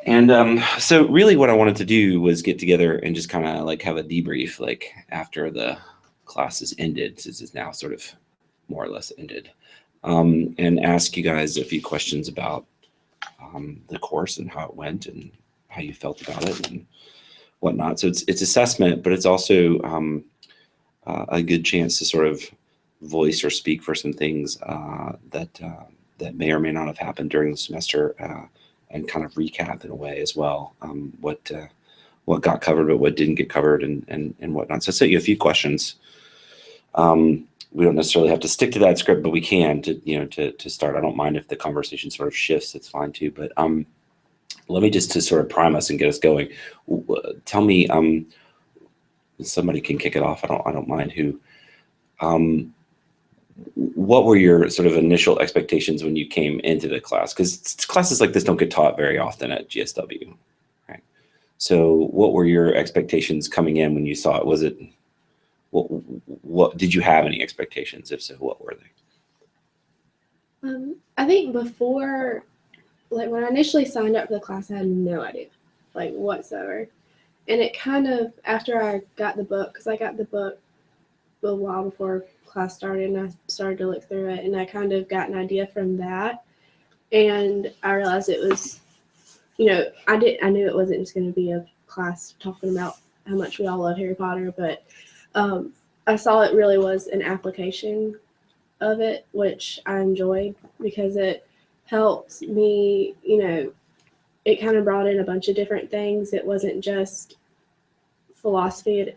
And so really what I wanted to do was get together and just kind of like have a debrief like after the classes ended, since it's now sort of more or less ended, and ask you guys a few questions about the course and how it went and how you felt about it and whatnot. So it's assessment, but it's also a good chance to sort of voice or speak for some things that may or may not have happened during the semester, and kind of recap in a way as well, what got covered but what didn't get covered and whatnot. So I sent you a few questions. We don't necessarily have to stick to that script, but we can to start. I don't mind if the conversation sort of shifts, it's fine too. But let me just to sort of prime us and get us going. Tell me, somebody can kick it off. I don't mind who. What were your sort of initial expectations when you came into the class? Because classes like this don't get taught very often at GSW, right? So what were your expectations coming in when you saw it? Was it, what did you have any expectations? If so, what were they? I think before, like when I initially signed up for the class, I had no idea, like whatsoever. And it kind of, after I got the book, because I got the book a while before class started, and I started to look through it, and I kind of got an idea from that. And I realized it was, I knew it wasn't just going to be a class talking about how much we all love Harry Potter, but I saw it really was an application of it, which I enjoyed because it helped me, it kind of brought in a bunch of different things. It wasn't just philosophy. It,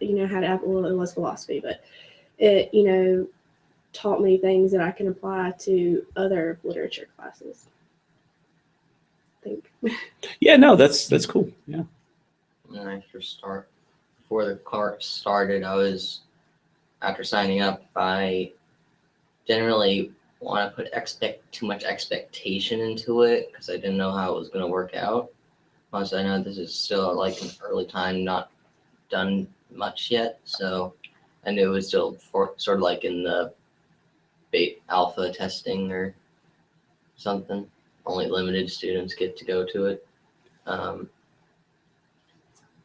well, it was philosophy, but it, taught me things that I can apply to other literature classes, I think. Yeah, no, that's cool. Yeah. When I first before the course started, after signing up, I didn't really want to put too much expectation into it because I didn't know how it was going to work out. Plus, I know this is still like an early time, not done much yet, so I knew it was still sort of like in the alpha testing or something. Only limited students get to go to it.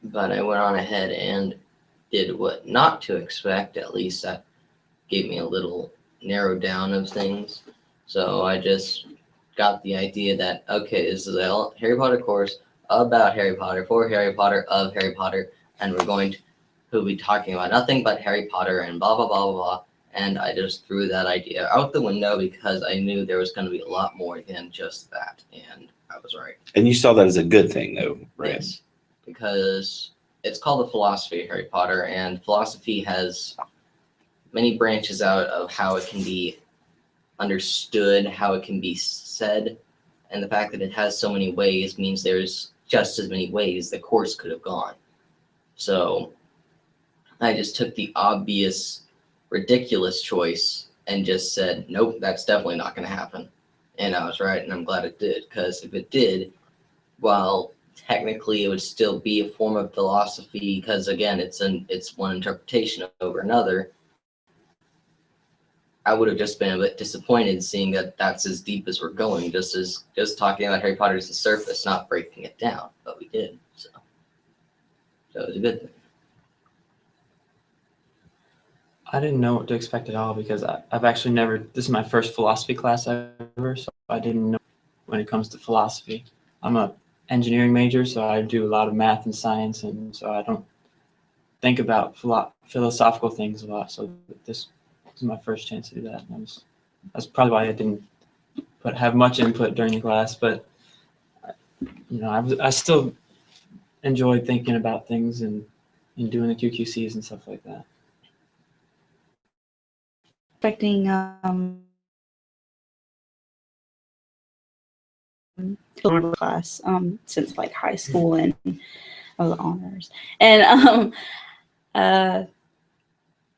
But I went on ahead and did what not to expect. At least that gave me a little narrow down of things. So I just got the idea that, okay, this is a Harry Potter course about Harry Potter, for Harry Potter, of Harry Potter, and we'll be talking about nothing but Harry Potter and blah, blah, blah, blah, blah. And I just threw that idea out the window because I knew there was going to be a lot more than just that. And I was right. And you saw that as a good thing, though, right? Yes, because it's called the philosophy of Harry Potter, and philosophy has many branches out of how it can be understood, how it can be said, and the fact that it has so many ways means there's just as many ways the course could have gone. So I just took the obvious, ridiculous choice and just said, nope, that's definitely not going to happen. And I was right, and I'm glad it did, because if it did, well, technically it would still be a form of philosophy, because again, it's one interpretation over another. I would have just been a bit disappointed seeing that that's as deep as we're going, just talking about Harry Potter as the surface, not breaking it down, but we did. So it was a good thing. I didn't know what to expect at all because I've actually this is my first philosophy class ever, so I didn't know when it comes to philosophy. I'm a engineering major, so I do a lot of math and science, and so I don't think about philosophical things a lot. So this is my first chance to do that. And that's probably why I didn't have much input during the class, but I still enjoyed thinking about things and doing the QQCs and stuff like that. Expecting class since like high school, and I was honors, and I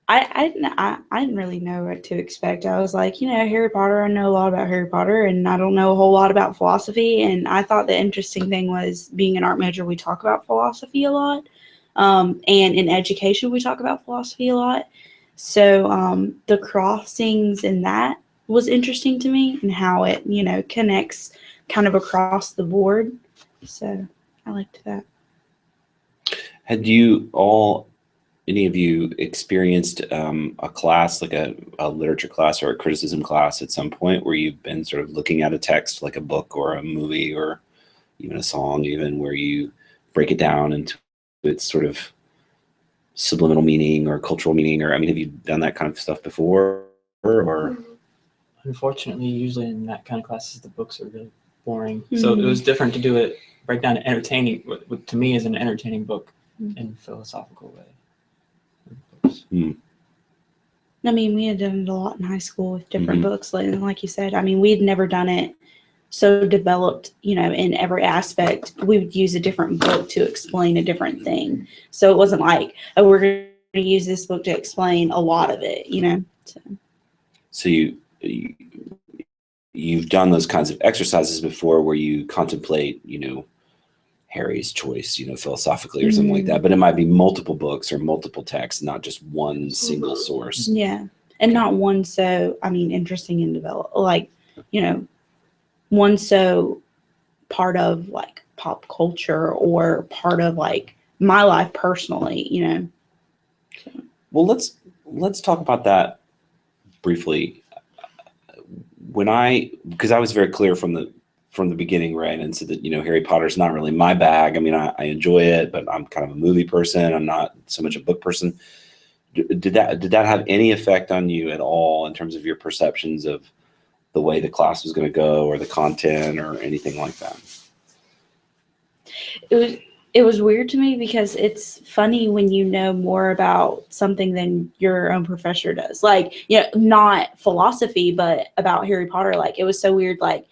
didn't really know what to expect. I was like, Harry Potter, I know a lot about Harry Potter, and I don't know a whole lot about philosophy. And I thought the interesting thing was, being an art major, we talk about philosophy a lot, and in education we talk about philosophy a lot. So the crossings in that was interesting to me, and how it, connects kind of across the board. So I liked that. Had you all, any of you, experienced a class, like a literature class or a criticism class at some point where you've been sort of looking at a text, like a book or a movie or even a song, even where you break it down into its sort of subliminal meaning or cultural meaning? Or, I mean, have you done that kind of stuff before? Or Unfortunately, usually in that kind of classes, the books are really boring. So it was different to do it, break down an entertaining, what to me is an entertaining book in a philosophical way. I mean, we had done it a lot in high school with different books. Like you said, I mean, we had never done it so developed, you know, in every aspect. We would use a different book to explain a different thing. So it wasn't like, oh, we're going to use this book to explain a lot of it, you know. So you've done those kinds of exercises before where you contemplate, you know, Harry's choice, you know, philosophically or something like that, but it might be multiple books or multiple texts, not just one single source. Yeah. And not one so, I mean, interesting and develop, like, you know, one so part of like pop culture or part of like my life personally, you know. So. Well, let's talk about that briefly. Because I was very clear from the beginning, right, and said that, you know, Harry Potter's not really my bag. I mean, I enjoy it, but I'm kind of a movie person. I'm not so much a book person. Did that have any effect on you at all in terms of your perceptions of the way the class was going to go or the content or anything like that? It was weird to me because it's funny when you know more about something than your own professor does. Like, you know, not philosophy, but about Harry Potter. Like, it was so weird, like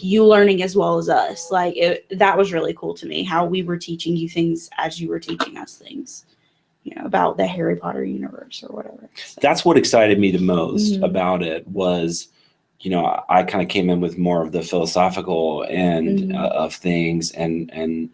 you learning as well as us. Like, that was really cool to me, how we were teaching you things as you were teaching us things, you know, about the Harry Potter universe or whatever. So. That's what excited me the most about it was, you know, I kind of came in with more of the philosophical end of things and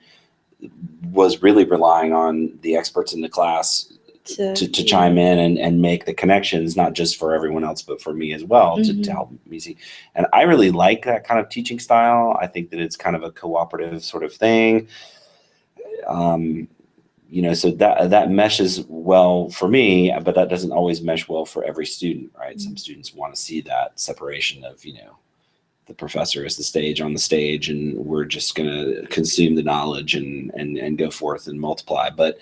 was really relying on the experts in the class to chime in and make the connections, not just for everyone else, but for me as well, to help me see. And I really like that kind of teaching style. I think that it's kind of a cooperative sort of thing. You know, so that meshes well for me, but that doesn't always mesh well for every student, right? Some students want to see that separation of, you know, the professor is the stage on the stage and we're just going to consume the knowledge and go forth and multiply. But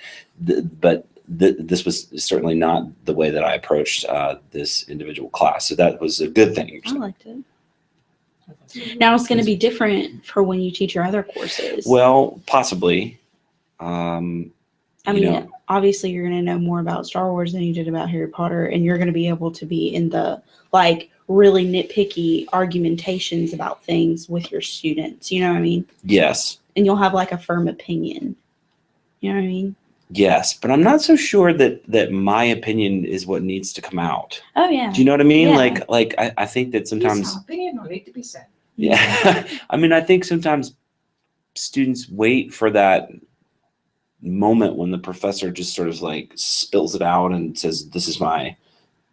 this was certainly not the way that I approached this individual class. So that was a good thing. I liked it. Now it's going to be different for when you teach your other courses. Well, possibly. I mean, obviously you're going to know more about Star Wars than you did about Harry Potter, and you're going to be able to be in the, like, really nitpicky argumentations about things with your students. You know what I mean? Yes. And you'll have, like, a firm opinion. You know what I mean? Yes, but I'm not so sure that my opinion is what needs to come out. Oh, yeah. Do you know what I mean? Yeah. Like I think that sometimes... opinion don't need to be said. Yeah. I mean, I think sometimes students wait for that moment when the professor just sort of like spills it out and says, this is my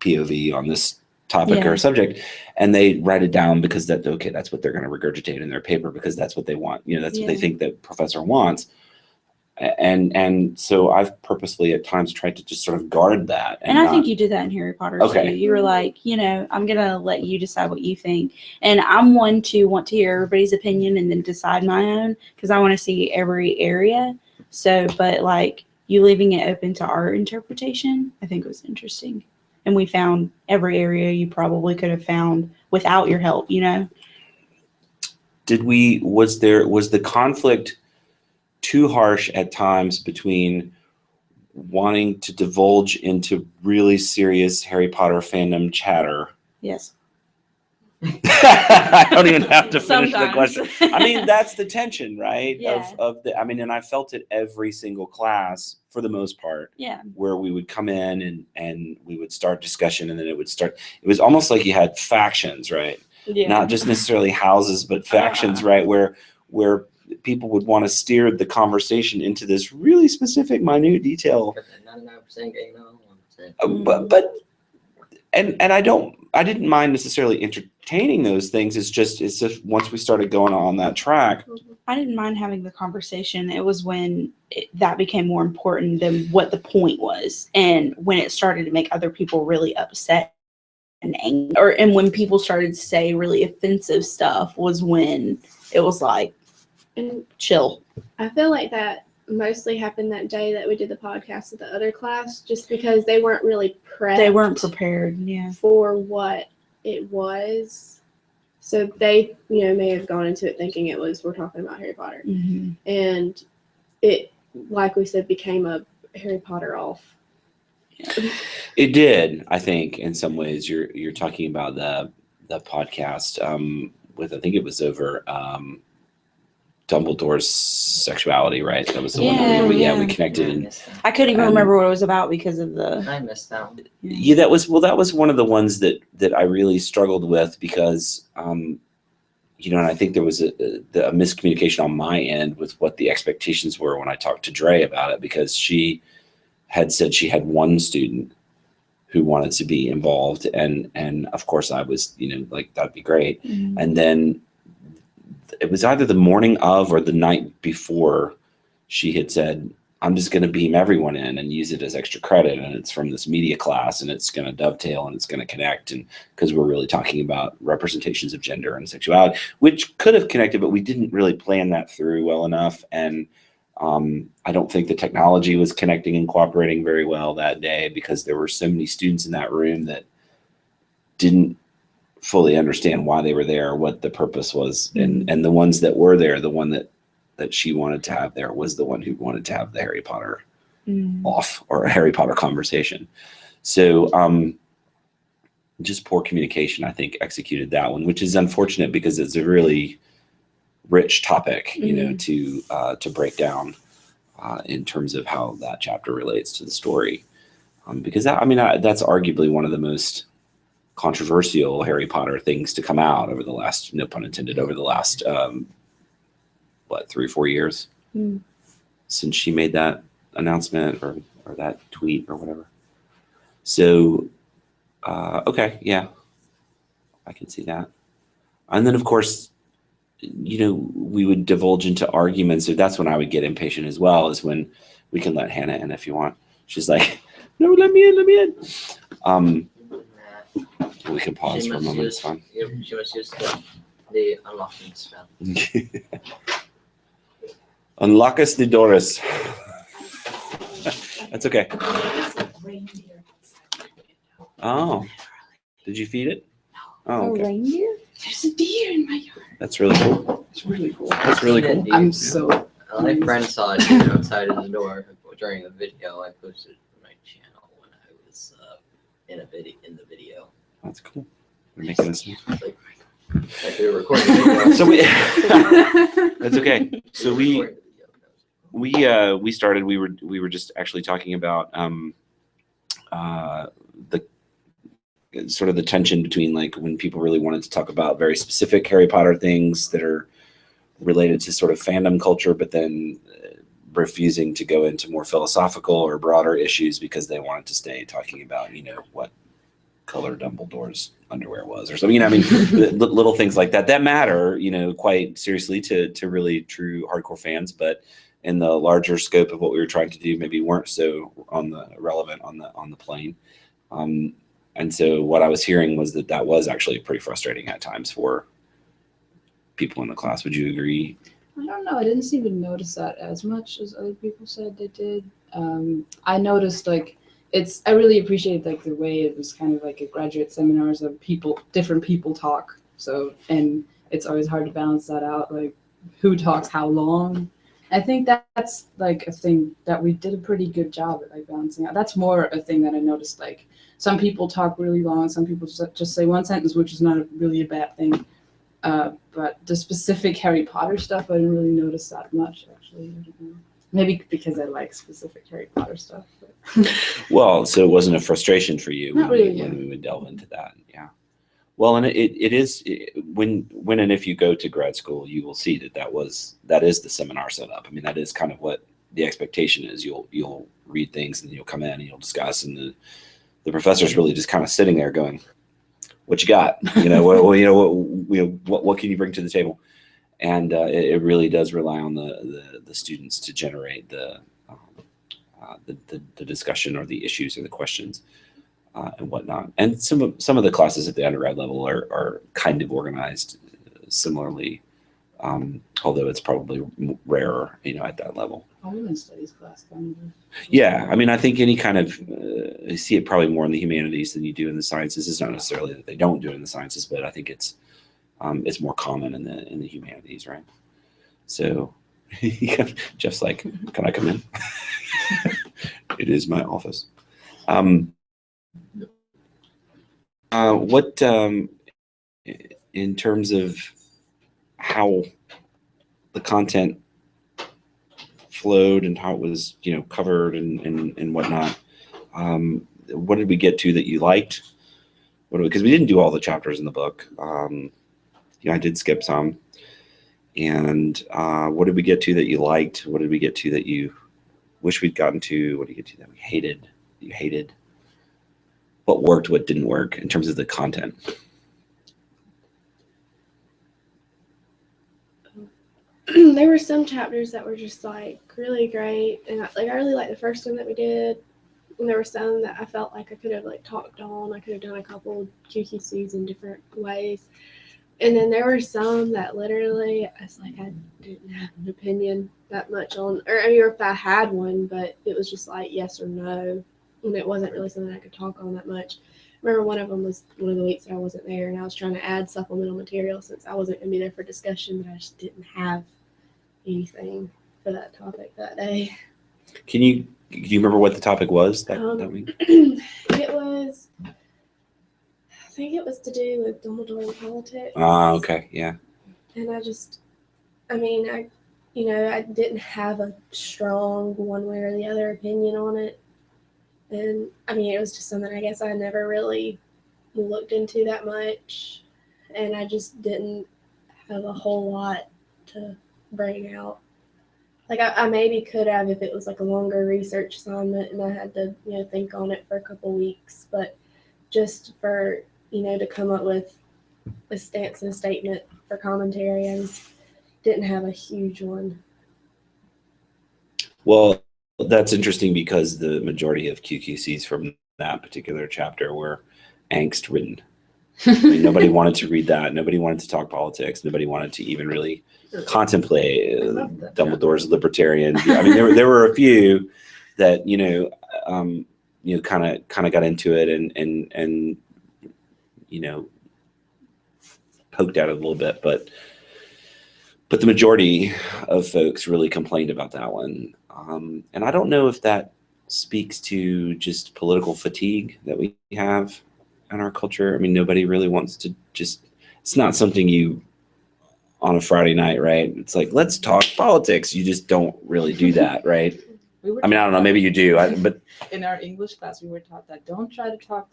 POV on this topic or subject, and they write it down because that's what they're going to regurgitate in their paper because that's what they want. You know, that's what they think the professor wants. And so I've purposely at times tried to just sort of guard that. And I think you did that in Harry Potter too. You were like, you know, I'm going to let you decide what you think. And I'm one to want to hear everybody's opinion and then decide my own because I want to see every area. So, but like you leaving it open to our interpretation, I think was interesting. And we found every area you probably could have found without your help, you know? Was the conflict too harsh at times between wanting to divulge into really serious Harry Potter fandom chatter? Yes. I don't even have to finish the Sometimes. question. I mean, that's the tension, right? Yeah. And I felt it every single class for the most part. Yeah. Where we would come in and we would start discussion and then it was almost like you had factions, right? Yeah. Not just necessarily houses, but factions, right? Where people would want to steer the conversation into this really specific, minute detail. 99% gay, no 1%. But I didn't mind necessarily entertaining those things. It's just once we started going on that track, I didn't mind having the conversation. It was when that became more important than what the point was, and when it started to make other people really upset and angry, and when people started to say really offensive stuff was when it was like, And chill. I feel like that mostly happened that day that we did the podcast with the other class, just because they weren't really prepped. They weren't prepared. Yeah. For what it was. So they, may have gone into it thinking it was, we're talking about Harry Potter. Mm-hmm. And it, like we said, became a Harry Potter off. It did, I think, in some ways. You're talking about the podcast with, I think it was over Dumbledore's sexuality, right? That was the one that we connected. I And missed that. I couldn't even remember what it was about because of the. I missed that one. yeah, that was one of the ones that I really struggled with because and I think there was a miscommunication on my end with what the expectations were when I talked to Dre about it, because she had said she had one student who wanted to be involved, and of course I was like, that'd be great. Mm-hmm. And then it was either the morning of or the night before she had said, I'm just going to beam everyone in and use it as extra credit. And it's from this media class, and it's going to dovetail and it's going to connect. And because we're really talking about representations of gender and sexuality, which could have connected, but we didn't really plan that through well enough. And I don't think the technology was connecting and cooperating very well that day, because there were so many students in that room that didn't fully understand why they were there, what the purpose was. And the ones that were there, the one that she wanted to have there was the one who wanted to have the Harry Potter off, or a Harry Potter conversation. So just poor communication, I think, executed that one, which is unfortunate because it's a really rich topic, to break down in terms of how that chapter relates to the story. Because that's arguably one of the most controversial Harry Potter things to come out over the last, no pun intended, over the last 3 or 4 years since she made that announcement or that tweet or whatever. So okay, yeah, I can see that. And then of course, we would divulge into arguments. So that's when I would get impatient as well, is when we can let Hannah in if you want. She's like, no, let me in. We can pause for a moment. It's fine. She must use the unlocking spell. Unlock us the doors. That's okay. Oh, did you feed it? Oh, okay. Reindeer? There's a deer in my yard. That's really cool. It's really cool. That's really cool. I'm so. My friend saw it outside of the door during the video I posted on my channel when I was in the video. That's cool. We're making this. Like we were recording the video. So that's okay. So we started. We were just actually talking about the sort of the tension between, like, when people really wanted to talk about very specific Harry Potter things that are related to sort of fandom culture, but then refusing to go into more philosophical or broader issues because they wanted to stay talking about, what color Dumbledore's underwear was or something. Little things like that matter, quite seriously to really true hardcore fans, but in the larger scope of what we were trying to do, maybe weren't so relevant on the plane. And so what I was hearing was that was actually pretty frustrating at times for people in the class. Would you agree? I don't know. I didn't seem to notice that as much as other people said they did. I noticed I really appreciate the way it was kind of like a graduate seminars of different people talk. So, and it's always hard to balance that out, like who talks how long. I think that's a thing that we did a pretty good job at balancing out. That's more a thing that I noticed. Some people talk really long, some people just say one sentence, which is not really a bad thing. But the specific Harry Potter stuff, I didn't really notice that much, actually. I don't know. Maybe because I like specific Harry Potter stuff. But. Well, so it wasn't a frustration for you Not when, really, when we would delve into that. Yeah. Well, and it is when and if you go to grad school, you will see that is the seminar setup. That is kind of what the expectation is. You'll read things and you'll come in and you'll discuss, and the professor's really just kind of sitting there going, "What you got? What can you bring to the table?" and it really does rely on the students to generate the discussion or the issues or the questions and whatnot. And some of the classes at the undergrad level are kind of organized similarly, although it's probably rarer, at that level. A women's studies class kind of. Yeah, I mean, I think any kind of you see it probably more in the humanities than you do in the sciences. It's not necessarily that they don't do it in the sciences, but I think it's more common in the humanities, right? So Jeff's like, "Can I come in?" It is my office. What in terms of how the content flowed and how it was, covered and whatnot. What did we get to that you liked? Because we didn't do all the chapters in the book. I did skip some. And what did we get to that you liked? What did we get to that you wish we'd gotten to? What did you get to that we hated? That you hated? What worked? What didn't work in terms of the content? There were some chapters that were just like really great, and I really liked the first one that we did. And there were some that I felt like I could have like talked on. I could have done a couple QQCs in different ways. And then there were some that literally I was like I didn't have an opinion that much on, or if I had one, but it was just like yes or no, and it wasn't really something I could talk on that much. I remember one of them was one of the weeks that I wasn't there, and I was trying to add supplemental material since I wasn't going to be there for discussion, but I just didn't have anything for that topic that day. Do you remember what the topic was that week? It was, I think it was to do with Dumbledore and politics. Okay, yeah. And I didn't have a strong one way or the other opinion on it. And it was just something I guess I never really looked into that much. And I just didn't have a whole lot to bring out. Like I maybe could have if it was like a longer research assignment and I had to, think on it for a couple weeks. But just for, to come up with a stance and a statement for commentary, I just didn't have a huge one. Well, that's interesting because the majority of QQCs from that particular chapter were angst ridden. Nobody wanted to read that. Nobody wanted to talk politics. Nobody wanted to even really contemplate Dumbledore's libertarian. There were a few that kind of got into it and poked at it a little bit, but the majority of folks really complained about that one. And I don't know if that speaks to just political fatigue that we have in our culture. Nobody really wants to it's not something you on a Friday night, right? It's like, let's talk politics. You just don't really do that, right? I don't know, maybe you do, but in our English class, we were taught that don't try to talk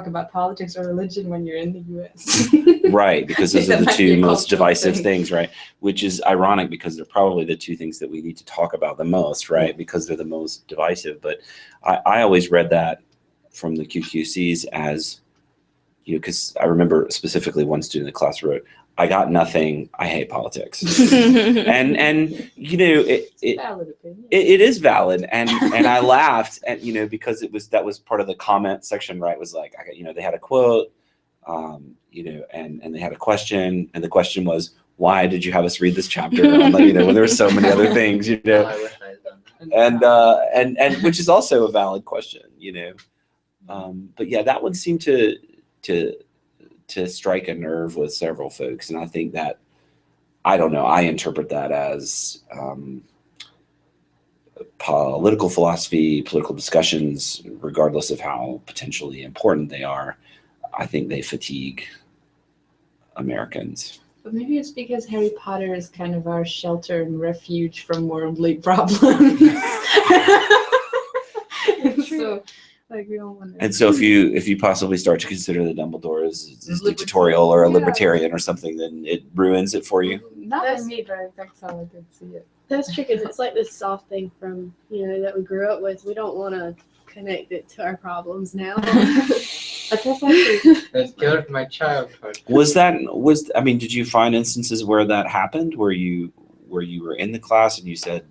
about politics or religion when you're in the U.S. Right, because those are the two most divisive things, right? Which is ironic because they're probably the two things that we need to talk about the most, right? Because they're the most divisive. But I always read that from the QQCs as, because I remember specifically one student in the class wrote, "I got nothing. I hate politics." and It's valid opinion. It is valid, and I laughed, and because that was part of the comment section, right? Was like, they had a quote, and they had a question, and the question was, "Why did you have us read this chapter?" When there were so many other things, I wish I had done that. and which is also a valid question, but yeah, that one seemed to strike a nerve with several folks. And I think that, I don't know, I interpret that as political philosophy, political discussions, regardless of how potentially important they are, I think they fatigue Americans. But maybe it's because Harry Potter is kind of our shelter and refuge from worldly problems. So, we don't want to. And so if you possibly start to consider that Dumbledore is dictatorial or a libertarian or something, then it ruins it for you. Not by me, but that's how I could see it. That's true because it's like this soft thing from, that we grew up with. We don't want to connect it to our problems now. That's actually Let's go to my childhood. I mean, did you find instances where that happened, where you were in the class and you said,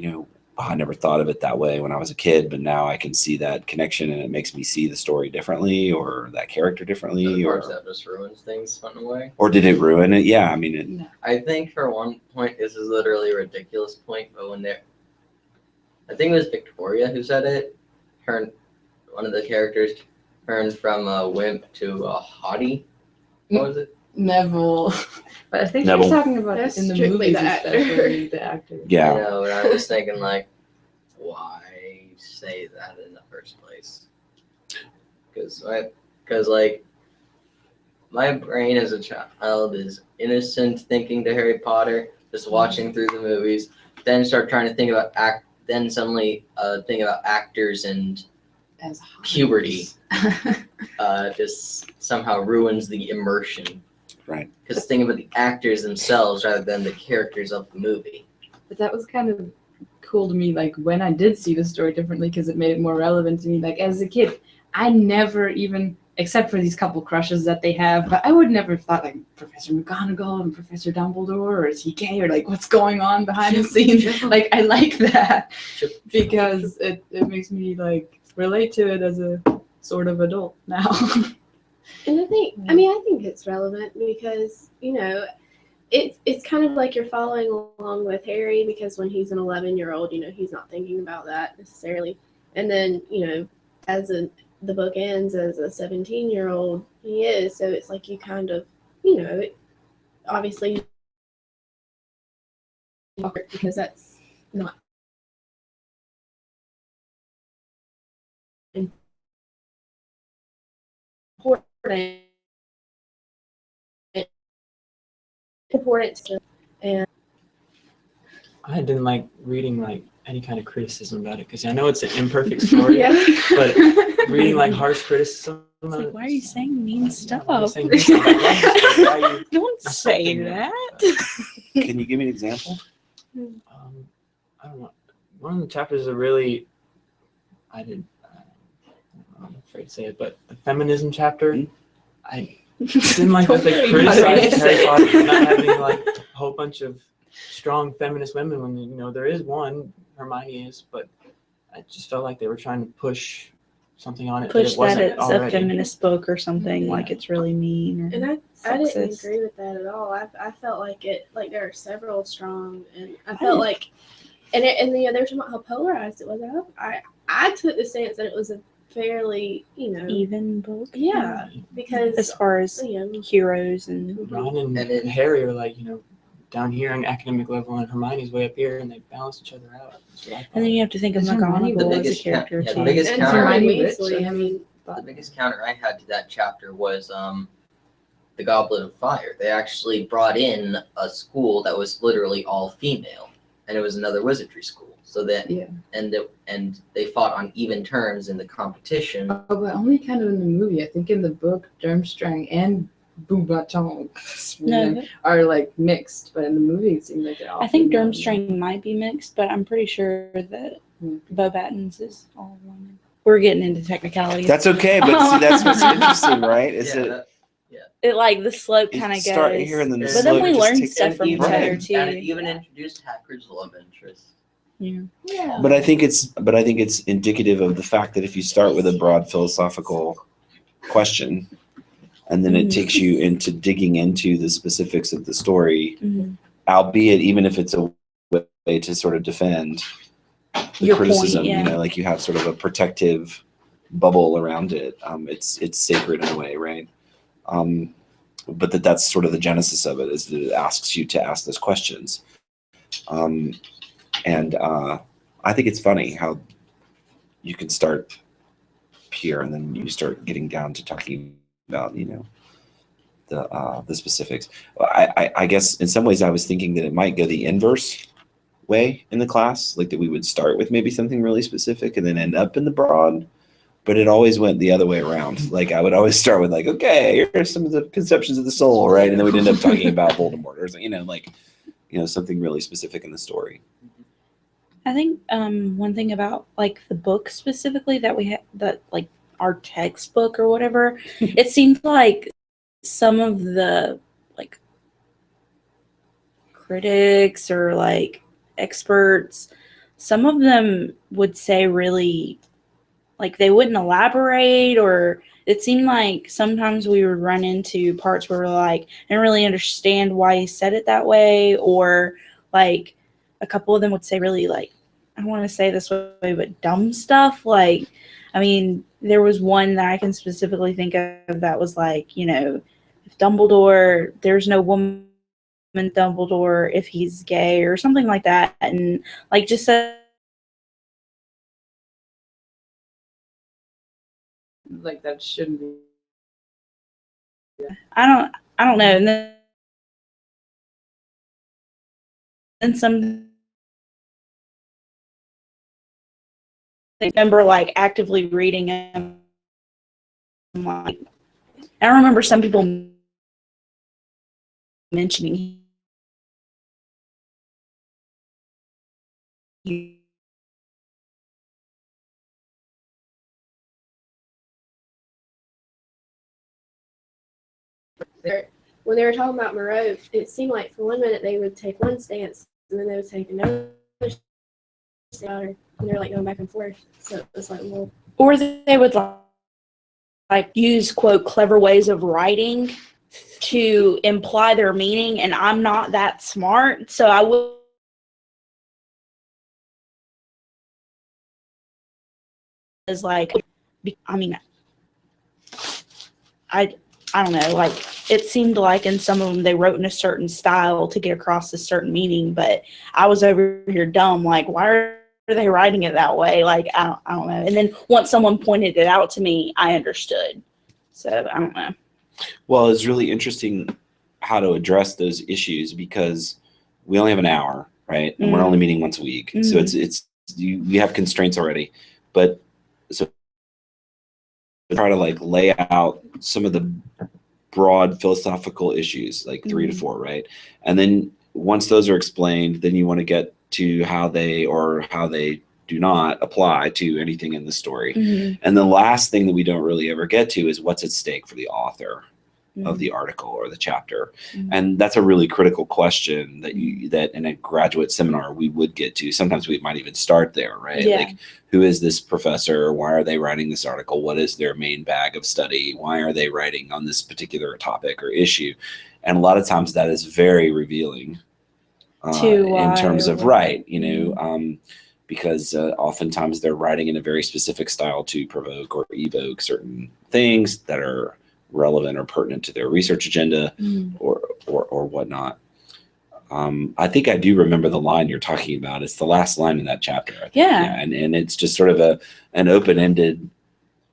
"Oh, I never thought of it that way when I was a kid, but now I can see that connection and it makes me see the story differently or that character differently," The or parts that just ruins things in a way. did it ruin it? Yeah, I mean, no. I think for one point, this is literally a ridiculous point, but I think it was Victoria who said it. One of the characters turned from a wimp to a hottie. What was it? Neville. But I think Neville. she's talking about That's in the strictly movies, the actor. especially the actor. yeah. You know, and I'm just thinking like, why say that in the first place? Because like, my brain as a child is innocent, thinking to Harry Potter, just watching through the movies. Then start trying to think about Then suddenly think about actors and As puberty. Just somehow ruins the immersion. Right. Because think about the actors themselves rather than the characters of the movie. But that was kind of cool to me, like when I did see the story differently, because it made it more relevant to me. Like as a kid, I never even, except for these couple crushes that they have, but I would never have thought like Professor McGonagall and Professor Dumbledore, or is he gay, or like what's going on behind the scenes. Like I like that because it makes me like relate to it as a sort of adult now. And I think it's relevant because, it's kind of like you're following along with Harry because when he's an 11-year-old, he's not thinking about that necessarily. And then, the book ends as a 17-year-old, he is. So it's like you kind of, obviously, because that's not important to, and I didn't like reading like any kind of criticism about it because I know it's an imperfect story, yeah. but reading like harsh criticism. It's like, why are you saying mean stuff? Why are you saying mean stuff? Like, why are you Don't say assaulting me? that. Can you give me an example? I don't know. One of the chapters are really, I'm afraid to say it, but the feminism chapter, I didn't like that they criticized Harry Potter for not having like a whole bunch of strong feminist women when there is one, Hermione is, but I just felt like they were trying to push something on it Push that it wasn't that it's already. a feminist book or something, Yeah. like it's really mean. Or And I didn't sexist. agree with that at all. I felt like there are several strong, and I felt like, and they were talking about how polarized it was. I took the stance that it was a fairly, Even book. yeah, because As far as heroes and Ron and And then- Harry are like, down here on academic level, and Hermione's way up here, and they balance each other out. That's what I and then thought. you have to think of Is Hermione the McGonagall as a biggest character yeah, the too. biggest and counter- Hermione Hermione Rich, Weasley. I mean, The biggest counter I had to that chapter was the Goblet of Fire. They actually brought in a school that was literally all female, and it was another wizardry school. So that Yeah. and they fought on even terms in the competition. Oh, but only kind of in the movie. I think in the book, Durmstrang and Beauxbaton No, are like mixed, but in the movie it seemed like they're all I think female. Durmstrang might be mixed, but I'm pretty sure that Hmm. Beauxbatons is all women. We're getting into technicalities. That's okay, but see, that's what's interesting, right? Is Yeah, that that- It like the slope you kind of start goes. here and then the But But then slope we just learn takes- stuff from each Right. other too. And it even introduced Hagrid's love interest. Yeah. Yeah. But I think it's indicative of the fact that if you start with a broad philosophical question, and then it Mhm. takes you into digging into the specifics of the story, Mhm. albeit even if it's a way to sort of defend the Your point, criticism, yeah. like you have sort of a protective bubble around it. It's sacred in a way, right? But that's sort of the genesis of it, is that it asks you to ask those questions. And I think it's funny how you can start here and then you start getting down to talking about, the specifics. I guess in some ways I was thinking that it might go the inverse way in the class, like that we would start with maybe something really specific and then end up in the broad, but it always went the other way around. Like I would always start with like, okay, here's some of the conceptions of the soul, right? And then we'd end up talking about Voldemort or something really specific in the story. I think one thing about like the book specifically that we had that like our textbook or whatever, it seemed like some of the like critics or like experts, some of them would say really like they wouldn't elaborate, or it seemed like sometimes we would run into parts where we're like, I didn't really understand why he said it that way, or like a couple of them would say really like, I don't want to say this way, but dumb stuff. Like, I mean, there was one that I can specifically think of that was like, you know, if Dumbledore, there's no woman Dumbledore if he's gay or something like that. And like just Like that shouldn't be. I don't know. And then some I remember like actively reading him. Like, I remember some people mentioning he When they were talking about Moreau, it seemed like for 1 minute they would take one stance and then they would take another stance, and they're like going back and forth. So it was like, well, or they would like use quote clever ways of writing to imply their meaning, and I'm not that smart, so I would is like, I mean, I don't know, like it seemed like in some of them they wrote in a certain style to get across a certain meaning, but I was over here dumb, like why are they writing it that way? Like I don't know. And then once someone pointed it out to me, I understood. So I don't know. Well, it's really interesting how to address those issues because we only have an hour, right? And we're only meeting once a week. So we have constraints already. But so try to like lay out some of the broad philosophical issues, like 3 to 4, right? And then once those are explained, then you want to get to how they do not apply to anything in the story. And the last thing that we don't really ever get to is what's at stake for the author of the article or the chapter. And that's a really critical question that that in a graduate seminar we would get to. Sometimes we might even start there, right? Yeah. Like, who is this professor? Why are they writing this article? What is their main bag of study? Why are they writing on this particular topic or issue? And a lot of times that is very revealing in terms of because oftentimes they're writing in a very specific style to provoke or evoke certain things that are relevant or pertinent to their research agenda or whatnot. I think I do remember the line you're talking about. It's the last line in that chapter. I think. Yeah. And it's just sort of an open-ended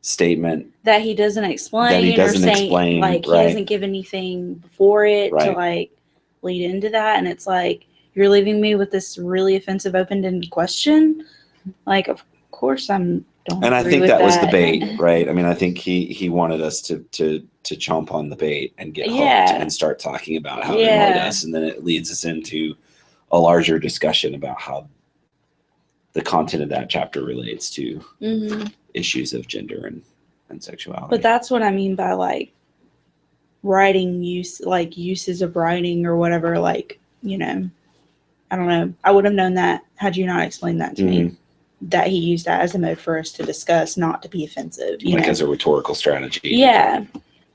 statement that he doesn't explain, he hasn't given anything before it to like lead into that. And it's like, you're leaving me with this really offensive open-ended question. Like, of course don't. And I think that was the bait, right? I mean, I think he wanted us to chomp on the bait and get hooked and start talking about how it annoyed us, and then it leads us into a larger discussion about how the content of that chapter relates to issues of gender and sexuality. But that's what I mean by like writing uses of writing or whatever. Like, you know, I don't know. I would have known that had you not explained that to me. That he used that as a mode for us to discuss, not to be offensive. Like as a rhetorical strategy. Yeah.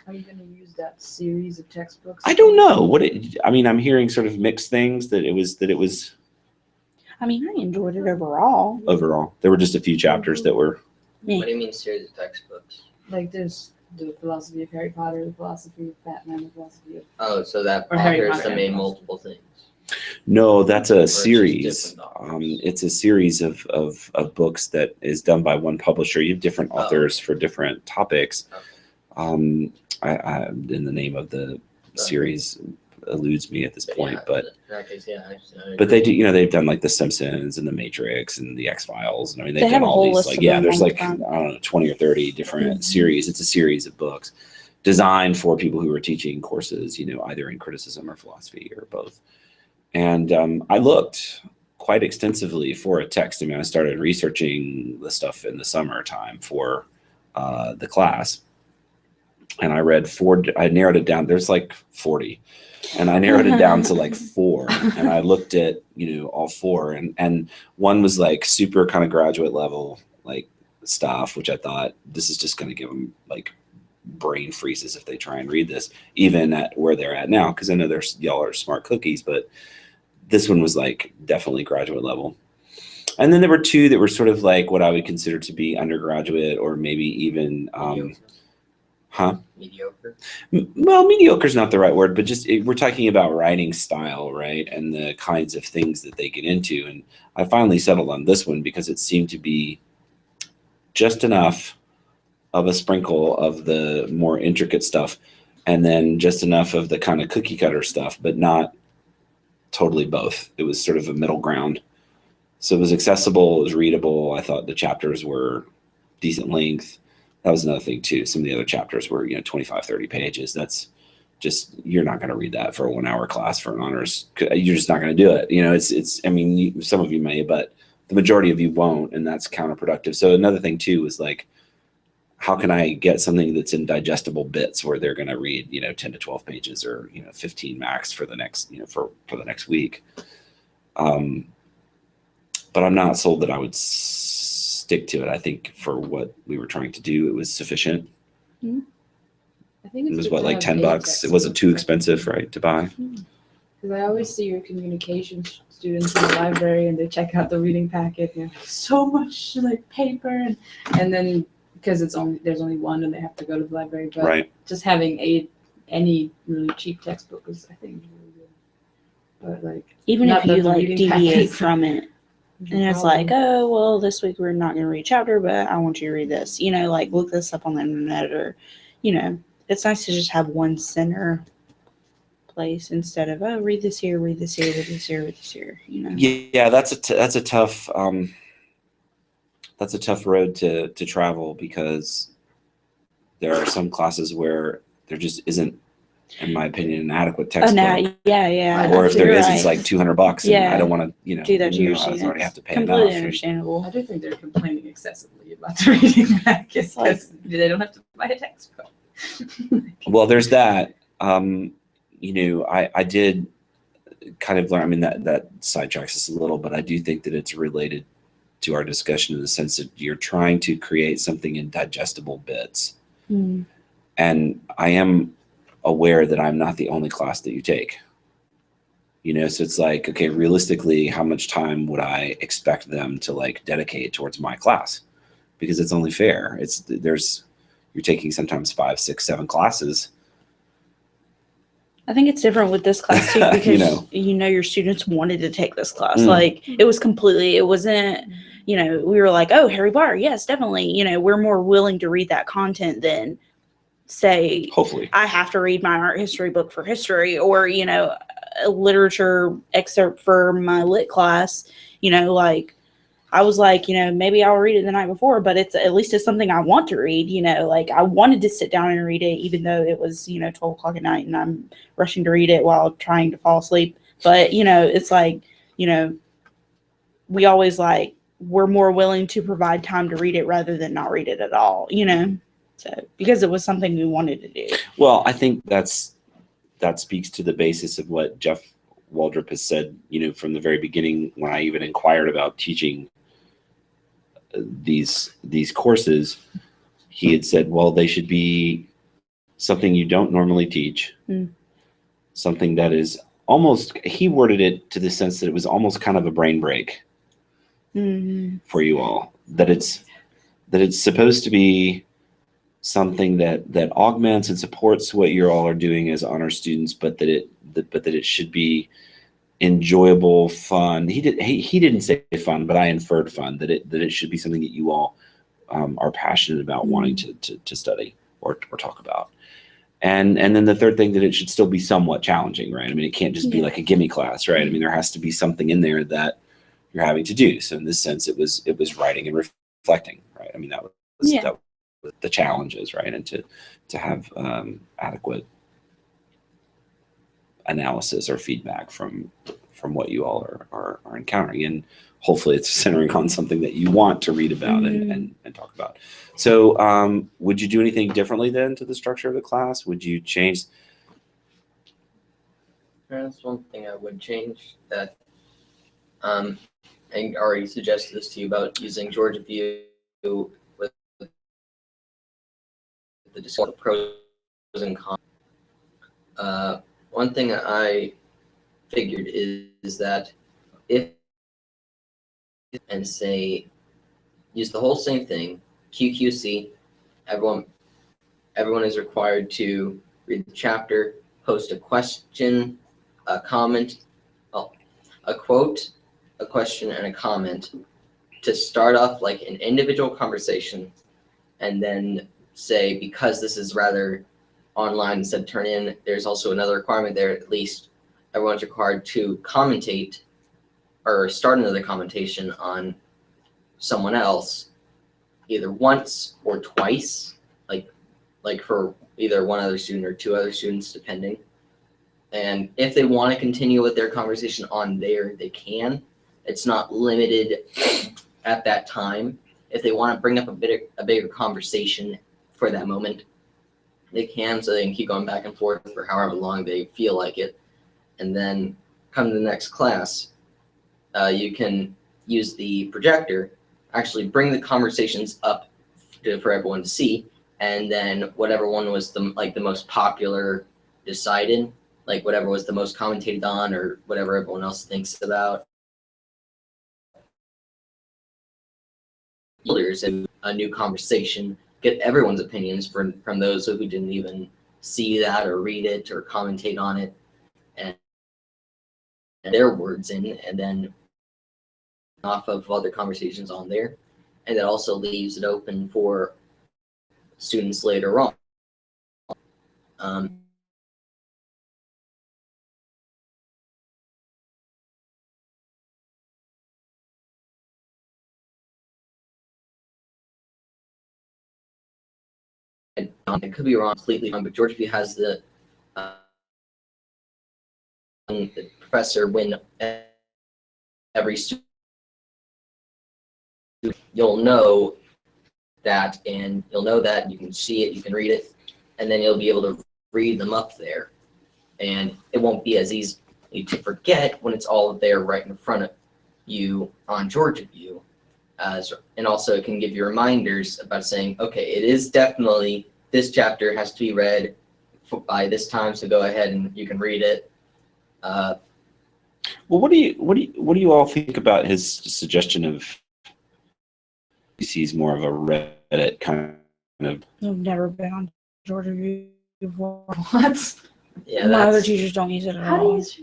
Are you going to use that series of textbooks? I don't know I'm hearing sort of mixed things that it was. I mean, I enjoyed it overall. Overall, there were just a few chapters that were. What do you mean series of textbooks? Like there's the philosophy of Harry Potter, the philosophy of Batman, the philosophy of. Oh, so that Or Harry authors Potter that made and multiple things. No, that's a it's just series. different authors? It's a series of books that is done by one publisher. You have different authors for different topics. Okay. And the name of the series eludes me at this point, but in that case, but they do, they've done like The Simpsons and The Matrix and The X-Files, and I mean they've They have done a all whole these list like of yeah, them there's all the like time. I don't know 20 or 30 different series. It's a series of books designed for people who are teaching courses, either in criticism or philosophy or both. And I looked quite extensively for a text. I mean, I started researching the stuff in the summertime for the class, and I read 4. I narrowed it down. There's like 40, and I narrowed it down to like 4. And I looked at all 4, and one was like super kind of graduate level like stuff, which I thought this is just going to give them like brain freezes if they try and read this, even at where they're at now, because I know y'all are smart cookies, but this one was like definitely graduate level. And then there were 2 that were sort of like what I would consider to be undergraduate, or maybe even Mediocre. well, mediocre is not the right word, but just we're talking about writing style, right? And the kinds of things that they get into. And I finally settled on this one because it seemed to be just enough of a sprinkle of the more intricate stuff, and then just enough of the kind of cookie cutter stuff, but not totally both. It was sort of a middle ground. So it was accessible, it was readable. I thought the chapters were decent length. That was another thing too. Some of the other chapters were, 25, 30 pages. That's just, you're not going to read that for a 1-hour class for an honors. You're just not going to do it. I mean, some of you may, but the majority of you won't, and that's counterproductive. So another thing too was like, how can I get something that's in digestible bits where they're going to read, 10 to 12 pages, or, 15 max for the next, for the next week. But I'm not sold that I would stick to it. I think for what we were trying to do, it was sufficient. I think It it's was good what, to like have 10 big bucks? It wasn't too expensive, right, to buy? Because I always see your communications students in the library, and they check out the reading packet, and so much like paper, and then because there's only one, and they have to go to the library. But Right. just having any really cheap textbook is, I think, really good. But like, Even not if that you the like reading deviate packets- from it, and it's like, oh, well, this week we're not going to read a chapter, but I want you to read this. Like look this up on the internet, or, it's nice to just have one center place instead of, oh, read this here, read this here, read this here, read this here. Yeah, that's a tough road to travel, because there are some classes where there just isn't, in my opinion, an adequate textbook. Yeah. Or if there You're is, right. it's like $200, and Yeah. I don't want to, Do that to your I students. already have to pay Completely enough. understandable. I do think they're complaining excessively about the reading packets, like- because they don't have to buy a textbook. Well, there's that. I did kind of learn. I mean, that sidetracks us a little, but I do think that it's related to our discussion in the sense that you're trying to create something in digestible bits. Mm. And I am aware that I'm not the only class that you take. So it's like, okay, realistically, how much time would I expect them to like dedicate towards my class? Because it's only fair. You're taking sometimes 5, 6, 7 classes. I think it's different with this class too, because your students wanted to take this class. Like it wasn't, we were like, oh, Harry Potter, yes, definitely. We're more willing to read that content than say, Hopefully. I have to read my art history book for history, or, a literature excerpt for my lit class. Like I was like, maybe I'll read it the night before, but at least it's something I want to read. Like I wanted to sit down and read it, even though it was 12 o'clock at night and I'm rushing to read it while trying to fall asleep. But it's like, we always like, we're more willing to provide time to read it rather than not read it at all. So because it was something we wanted to do. Well, I think that speaks to the basis of what Jeff Waldrop has said, from the very beginning, when I even inquired about teaching these courses. He had said, well, they should be something you don't normally teach, something that is almost, he worded it to the sense that it was almost kind of a brain break for you all, that it's supposed to be something that augments and supports what you all are doing as honor students, but that it should be enjoyable, fun. He didn't say fun, but I inferred fun, that it should be something that you all are passionate about wanting to study or talk about. And then the third thing, that it should still be somewhat challenging, right? I mean, it can't just be like a gimme class, right? I mean, there has to be something in there that you're having to do. So in this sense, it was writing and reflecting, right? I mean, that was the challenges, right? And to have adequate analysis or feedback from from what you all are encountering, and hopefully it's centering on something that you want to read about and talk about. So would you do anything differently then to the structure of the class? Would you change? That's one thing I would change that I already suggested this to you about using Georgia View with the discussion of pros and cons. One thing I figured is that if and say use the whole same thing, QQC, everyone is required to read the chapter, post a question, a comment, a quote, a question, and a comment to start off like an individual conversation, and then say, because this is rather online instead of turn in, there's also another requirement there, at least everyone's required to commentate or start another commentation on someone else either once or twice, like for either one other student or two other students, depending. And if they want to continue with their conversation on there, they can. It's not limited at that time. If they want to bring up a bigger conversation for that moment, they can, so they can keep going back and forth for however long they feel like it. And then come to the next class, you can use the projector, actually bring the conversations up for everyone to see, and then whatever one was the most popular decided, like whatever was the most commentated on or whatever everyone else thinks about. There's a new conversation, get everyone's opinions from those who didn't even see that or read it or commentate on it, and their words in, and then off of other conversations on there. And that also leaves it open for students later on. It could be wrong, completely wrong, but Georgia View has the professor when every student, you'll know that, and you'll know that you can see it, you can read it, and then you'll be able to read them up there, and it won't be as easy to forget when it's all there right in front of you on Georgia View. And also it can give you reminders about saying, okay, it is definitely, this chapter has to be read by this time, so go ahead and you can read it. Well, what do you all think about his suggestion of he sees more of a Reddit kind of? I've never been on Georgia View before. What? Yeah, My other that's, teachers don't use it at How do you all. use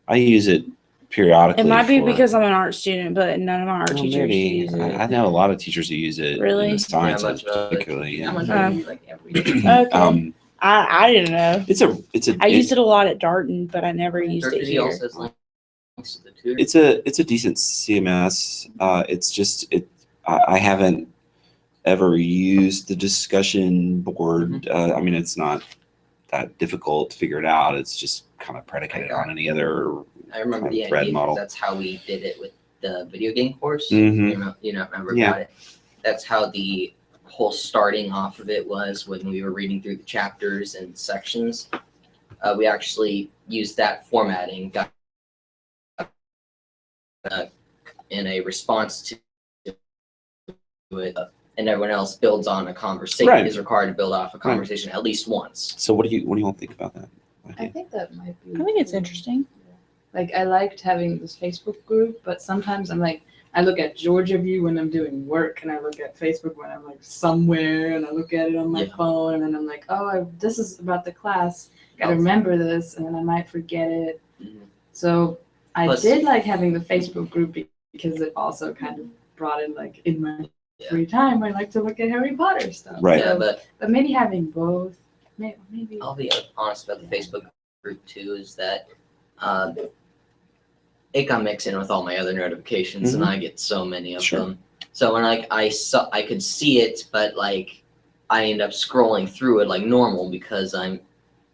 I use it periodically. It might be for- because I'm an art student, but none of my art Well, teachers maybe. use it. I know a lot of teachers who use it. Really? In the sciences, much of it. particularly. How much Yeah. do you like every day? Okay. I didn't know. It's a. I used it a lot at Darton, but I never used Georgia it View here. also has links to the tutor. It's a decent CMS. It's just I haven't ever used the discussion board. I mean, it's not that difficult to figure it out. It's just kind of predicated on any other. I remember the thread idea, model. that's how we did it with the video game course. Mhm. You know, remember Yeah. about it? That's how the whole starting off of it was when we were reading through the chapters and sections. We actually used that formatting in a response to it, and everyone else builds on a conversation, Right. is required to build off a conversation at least once. So what do you all think about that? I think that might be. I think it's interesting. Like, I liked having this Facebook group, but sometimes I'm like, I look at Georgia View when I'm doing work, and I look at Facebook when I'm like somewhere, and I look at it on my Yeah. phone, and then I'm like, oh, this is about the class. Gotta Oh. remember this, and then I might forget it. Mhm. So I Plus- did like having the Facebook group because it also kind of brought in like in my Yeah. free time, I like to look at Harry Potter stuff. Right. Yeah, So- but maybe having both, maybe. I'll be honest about the Facebook group too, is that it got mixed in with all my other notifications, and I get so many of Sure. them. So when like I could see it, but like I end up scrolling through it like normal because I'm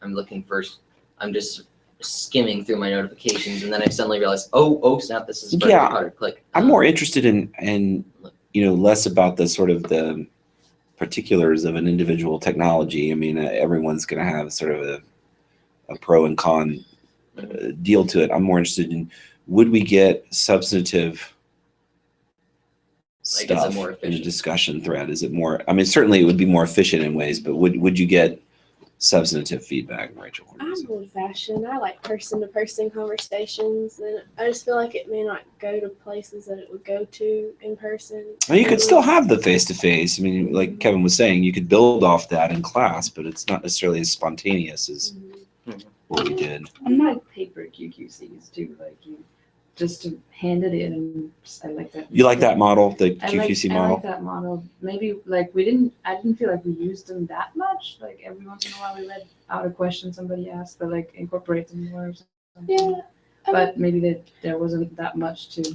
looking first. I'm just skimming through my notifications, and then I suddenly realized, oh snap, this is Harry Yeah. Potter. Click. I'm more interested in less about the sort of the particulars of an individual technology. I mean, everyone's going to have sort of a pro and con deal to it. I'm more interested in, would we get substantive Like, is it stuff more in a efficient? discussion thread? Is it more, I mean, certainly it would be more efficient in ways, but would you get substantive feedback, Rachel? What do you I'm think? old fashioned. I like person to person conversations, and I just feel like it may not go to places that it would go to in person. Well, you could still have the face-to-face. I mean, like Kevin was saying, you could build off that in class, but it's not necessarily as spontaneous as what we did. I'm not paper QQCs too, like you just to hand it in, and I like that. You like that model, the I QQC I model? like that model. Maybe like I didn't feel like we used them that much. Like every once in a while we read out a question somebody asked, but like incorporate them more or something. Yeah. But maybe there wasn't that much to.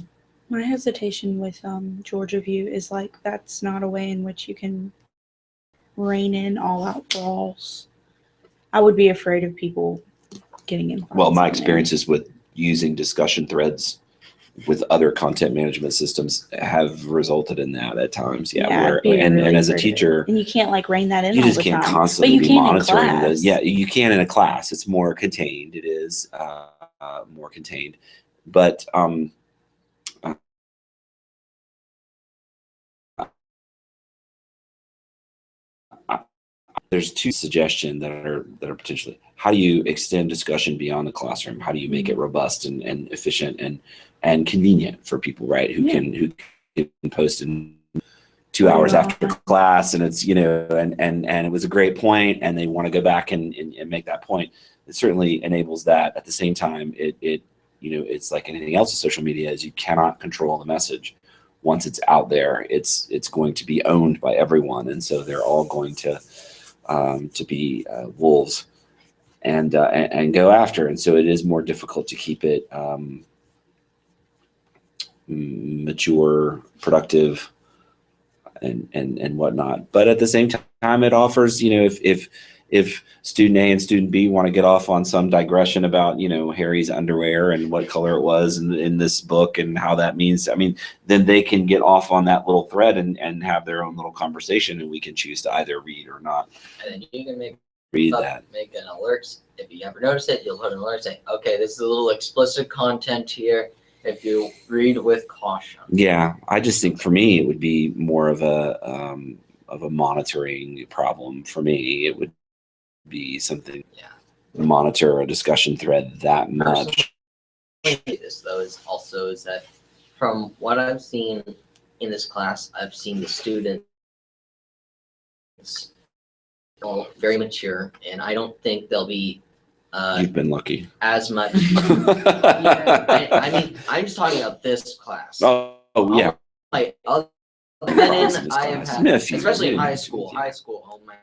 My hesitation with Georgia View is like that's not a way in which you can rein in all out brawls. I would be afraid of people getting in. Well, my fights in there. experiences with using discussion threads with other content management systems have resulted in that at times. Yeah, Yeah, where I'd be and really as a afraid of it. teacher, And you can't like rein that in you all just the can't time. constantly But you be can in monitoring the. class. Yeah, you can in a class. It's more contained. It is more contained, but there's two suggestions that are potentially, how do you extend discussion beyond the classroom? How do you make it robust and efficient and convenient for people, right? Who can post in 2 hours after class, and it's and it was a great point, and they want to go back and make that point. It certainly enables that. At the same time, it's like anything else with social media, is you cannot control the message. Once it's out there, it's going to be owned by everyone, and so they're all going to be wolves and go after. And so it is more difficult to keep it mature, productive, and whatnot. But at the same time, it offers, if student A and student B want to get off on some digression about, Harry's underwear and what color it was in this book and how that means, I mean, then they can get off on that little thread and have their own little conversation, and we can choose to either read or not And then you can make that. make an alert. If you ever notice it, you'll put an alert saying, okay, this is a little explicit content here. If you read with caution. Yeah, I just think for me, it would be more of a monitoring problem. For me, it would be something. Yeah. Monitor a discussion thread that much. This though is that from what I've seen in this class, I've seen the students all very mature, and I don't think they'll be You've been lucky. as much. I mean, I'm just talking about this class. Oh yeah. Like other than This I have class. had, Yeah, a few. especially in Yeah, high a school. few. High school, oh my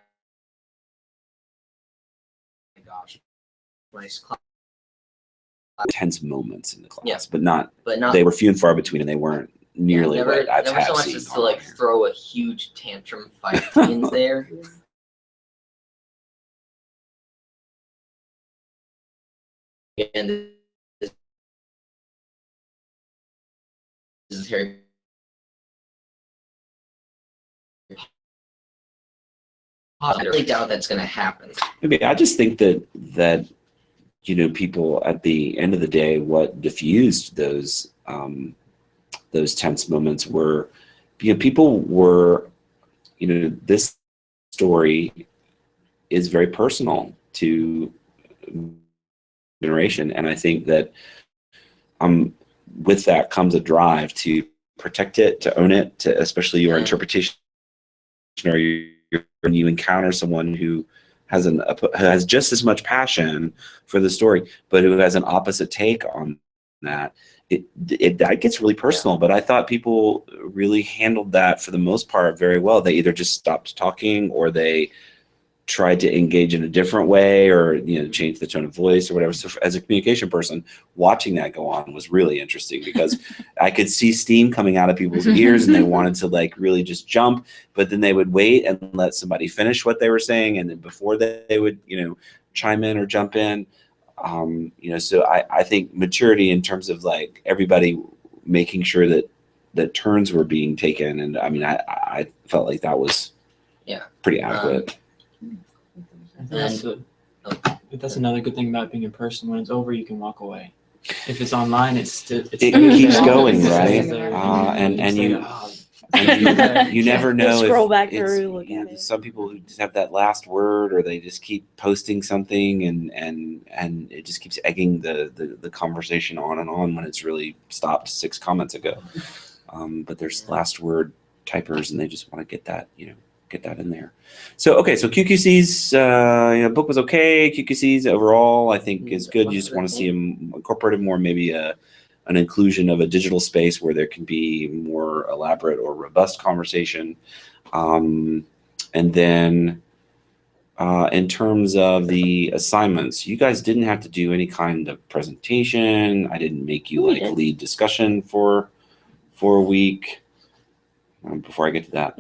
gosh, nice class. Tense moments in the class, Yeah. but not. But not They were few and far between, and they weren't nearly never, what I've never had so much seen as to online like here. throw a huge tantrum fight scenes there. And this is Harry. I really doubt that's going to happen. Maybe I just think that people at the end of the day, what diffused those tense moments were, people were, this story is very personal to generation, and I think that with that comes a drive to protect it, to own it, to especially your interpretation, or when you encounter someone who has just as much passion for the story, but who has an opposite take on that, that gets really personal. But I thought people really handled that for the most part very well. They either just stopped talking, or they tried to engage in a different way, or change the tone of voice or whatever. So as a communication person, watching that go on was really interesting, because I could see steam coming out of people's ears, and they wanted to like really just jump, but then they would wait and let somebody finish what they were saying, and then before they would chime in or jump in. So I think maturity in terms of like everybody making sure that turns were being taken, and I mean I felt like that was pretty adequate. I think that's another good thing about being in person. When it's over, you can walk away. If it's online, it keeps going, right? And you never know You'll scroll if back it's, through, look at it. some people who just have that last word, or they just keep posting something, and it just keeps egging the conversation on and on when it's really stopped 6 comments ago. But there's last word typers, and they just want to get that in there. So QQC's book was okay. QQC's overall I think is good. You just want to see them incorporated more, maybe an inclusion of a digital space where there can be more elaborate or robust conversation. And then in terms of the assignments, you guys didn't have to do any kind of presentation. I didn't make you We did. lead discussion for a week. Before I get to that,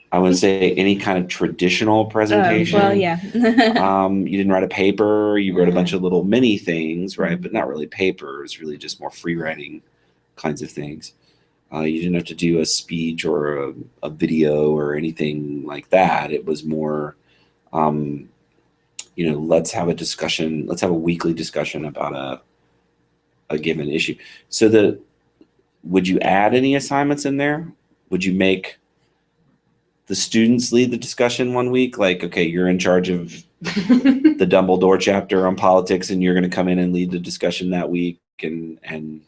I would say any kind of traditional presentation. Well, yeah. You didn't write a paper. You wrote a bunch of little mini things, right? But not really papers, really just more free writing kinds of things. You didn't have to do a speech or a video or anything like that. It was more, let's have a discussion. Let's have a weekly discussion about a given issue. So would you add any assignments in there? Would you make the students lead the discussion one week? Like, okay, you're in charge of the Dumbledore chapter on politics, and you're going to come in and lead the discussion that week and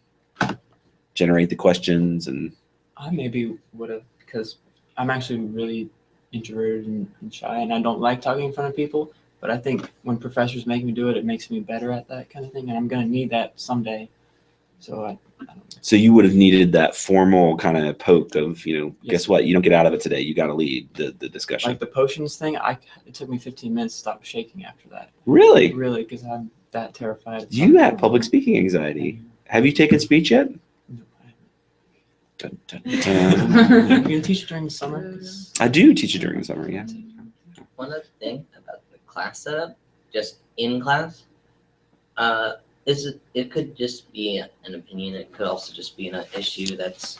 generate the questions. And I maybe would have, because I'm actually really introverted and shy, and I don't like talking in front of people. But I think when professors make me do it, it makes me better at that kind of thing, and I'm going to need that someday. So I don't know. So you would have needed that formal kind of poke of, Yes. Guess what? You don't get out of it today. You got to lead the discussion. Like the potions thing, it took me 15 minutes to stop shaking after that. Really? Really, because I'm that terrified. of You talking. have public speaking anxiety. Have you taken speech yet? No, I Dun, dun, haven't. dun. You're gonna teach during the summer? 'Cause I do teach it during the summer, yeah. One other thing about the class setup, just in class, it could just be an opinion. It could also just be an issue that's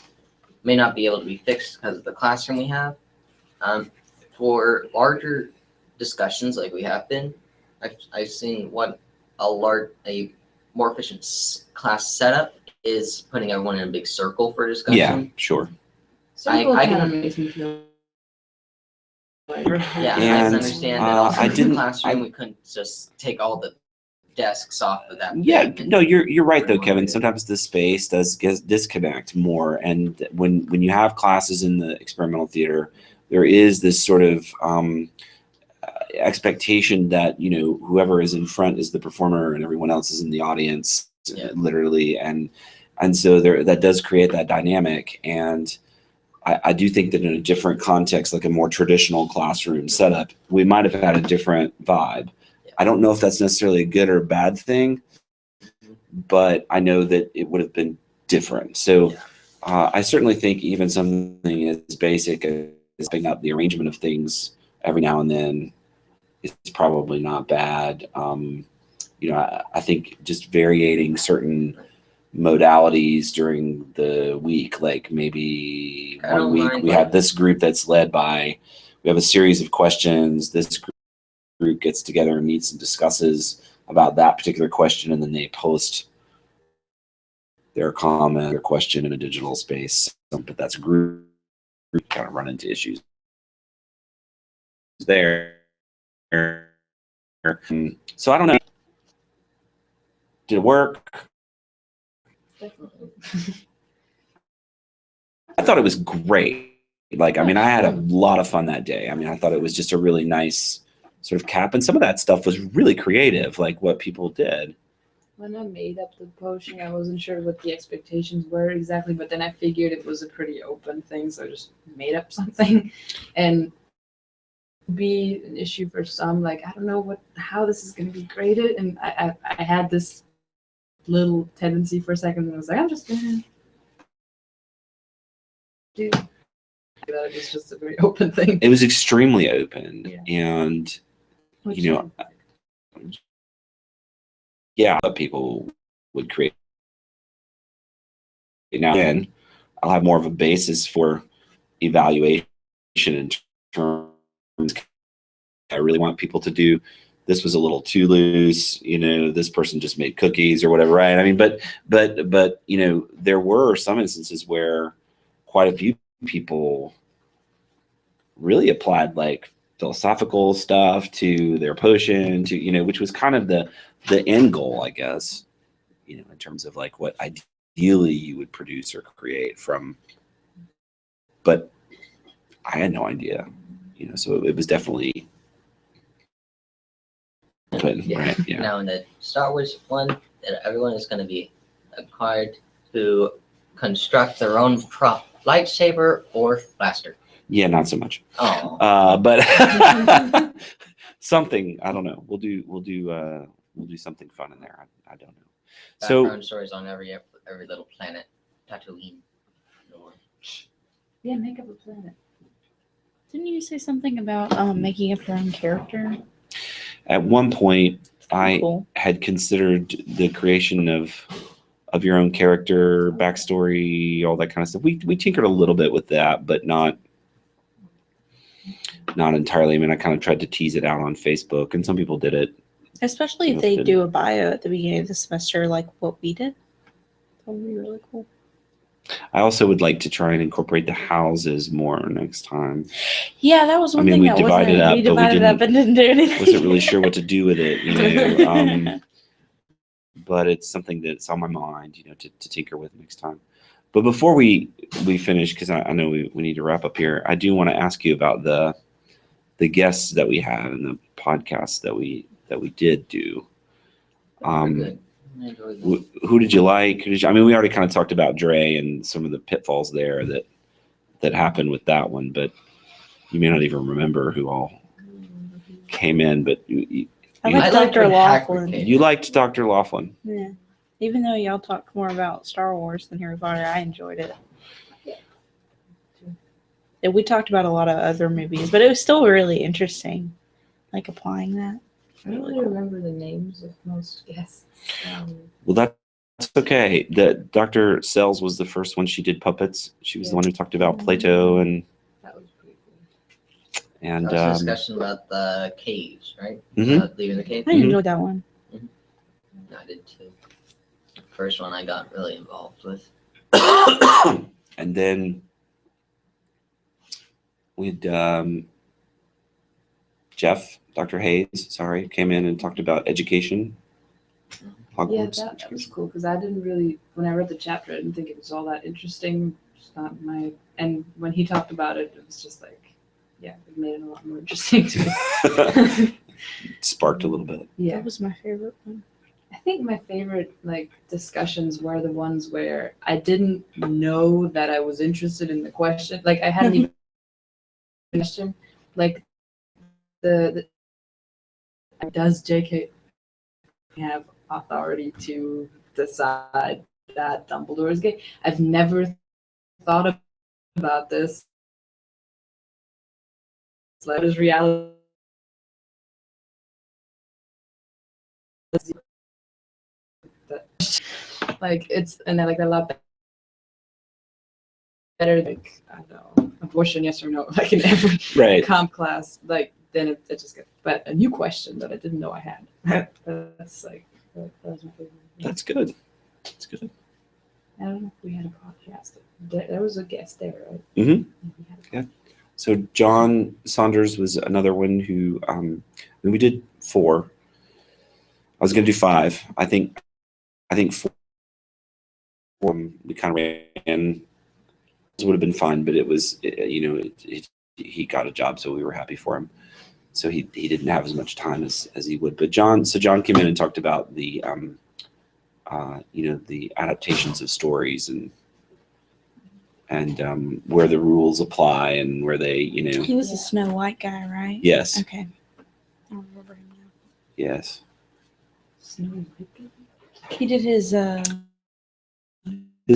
may not be able to be fixed because of the classroom we have. For larger discussions like we have been, I've seen what a more efficient class setup is putting everyone in a big circle for discussion. Yeah, sure. Circle I kind can- of makes me feel like Yeah, I And, can understand that. Also, I in the didn't- classroom, we couldn't just take all the desks off of that. Yeah, thing and- no, you're right though, everyone Kevin. did. Sometimes the space does disconnect more, and when you have classes in the experimental theater, there is this sort of expectation that whoever is in front is the performer and everyone else is in the audience, Yeah. literally, and so that does create that dynamic. And I do think that in a different context, like a more traditional classroom setup, we might have had a different vibe. I don't know if that's necessarily a good or bad thing, but I know that it would have been different. So I certainly think even something as basic as picking up the arrangement of things every now and then is probably not bad. I think just varying certain modalities during the week, like maybe I one don't week mind, we like- have this group that's led by, we have a series of questions. This group gets together and meets and discusses about that particular question, and then they post their comment or question in a digital space. But that's a group kind of run into issues there. So I don't know. Did it work? definitely. I thought it was great. I had a lot of fun that day. I thought it was just a really nice sort of cap, and some of that stuff was really creative, like what people did. When I made up the potion, I wasn't sure what the expectations were exactly, but then I figured it was a pretty open thing, so I just made up something. And be an issue for some, like I don't know how this is going to be graded, and I had this little tendency for a second, and I was like, I'm just gonna do that. It's just a very open thing. It was extremely open, Yeah. and Which you know, yeah, people would create. Now again, I'll have more of a basis for evaluation in terms. I really want people to do. This was a little too loose, this person just made cookies or whatever, right? I mean, but there were some instances where quite a few people really applied like philosophical stuff to their potion, to which was kind of the end goal, I guess, in terms of like what ideally you would produce or create from. But I had no idea, so it was definitely open, right? Yeah. Now in the Star Wars one, that everyone is going to be required to construct their own lightsaber or blaster. Yeah, not so much. Oh, But something, I don't know. We'll do something fun in there. I don't know. background stories on every little planet. Tatooine. Yeah, make up a planet. Didn't you say something about making up your own character? At one point, I Cool. had considered the creation of your own character, backstory, all that kind of stuff. We tinkered a little bit with that, but not entirely. I mean, I kind of tried to tease it out on Facebook, and some people did it. Especially if they do a bio at the beginning of the semester, like what we did. That would be really cool. I also would like to try and incorporate the houses more next time. Yeah, that was one mean, thing we that divided wasn't. up, We but we divided up and didn't do anything. Wasn't really sure what to do with it, but it's something that's on my mind, to tinker with next time. But before we finish, because I know we need to wrap up here, I do want to ask you about the guests that we had and the podcasts that we did do. Good. I enjoyed them. Who did you like? I mean, we already kind of talked about Dre and some of the pitfalls there that happened with that one, but you may not even remember who all came in. But you I I like liked Dr. when Hack Laughlin. came. liked Dr. Laughlin. Yeah. Even though y'all talked more about Star Wars than Harry Potter, I enjoyed it. Yeah, we talked about a lot of other movies, but it was still really interesting, like applying that. I don't really remember the names of most guests. Well, that's okay. That Dr. Sells was the first one. She did puppets. She was the one who talked about Plato and That was pretty cool. There was a discussion about the caves, right? Mhm. Leaving the cave. I enjoyed that one. I did too. The first one I got really involved with. and then we'd Jeff, Dr. Hayes, came in and talked about education. Yeah, Hogwarts. that was cool because I didn't really, when I read the chapter, I didn't think it was all that interesting. It's not my, and when he talked about it, it was just like, yeah, it made it a lot more interesting to me. Sparked a little bit. Yeah. That was my favorite one. I think my favorite discussions were the ones where I didn't know that I was interested in the question. Like I hadn't even question. Like the does JK have authority to decide that Dumbledore is gay? I've never thought about this. That is reality. Like it's and I like that a lot better. Like I don't know, abortion, yes or no, like in every Right. comp class. Like then it just gets. But a new question that I didn't know I had. That's like that was my favorite. That's good. That's good. I don't know if we had a podcast. There was a guest there, right? Mhm. We had a Yeah. So John Saunders was another one who we did 4. I was going to do 5. I think 4. We kind of ran. It would have been fun, but it was he got a job, so we were happy for him. So he didn't have as much time as he would. But John came in and talked about the the adaptations of stories and where the rules apply and where they He was a Snow White guy, right? Yes. Okay. I remember him now. Yes. Snowy White. He did his This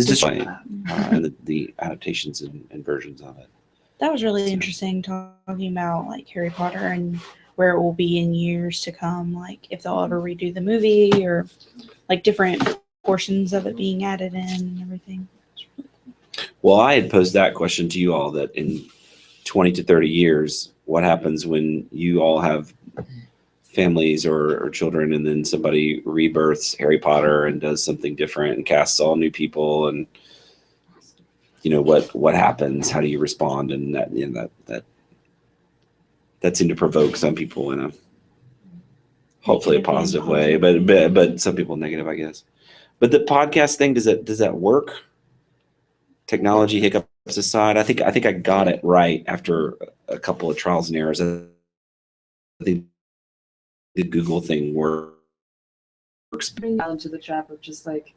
is and the adaptations and versions of it. that was really So- interesting talking about like Harry Potter and where it will be in years to come, like if they'll ever redo the movie or like different portions of it being added in and everything. Well, I had posed that question to you all, that in 20 to 30 years, what happens when you all have families or children, and then somebody rebirths Harry Potter and does something different and casts all new people, and what happens? How do you respond? And that seemed to provoke some people in a hopefully a Negative and positive way, positive. but some people negative, I guess. But the podcast thing, does that work? Technology hiccups aside, I think I got it right after a couple of trials and errors. I think the Google thing works. Bring down into the trap of just like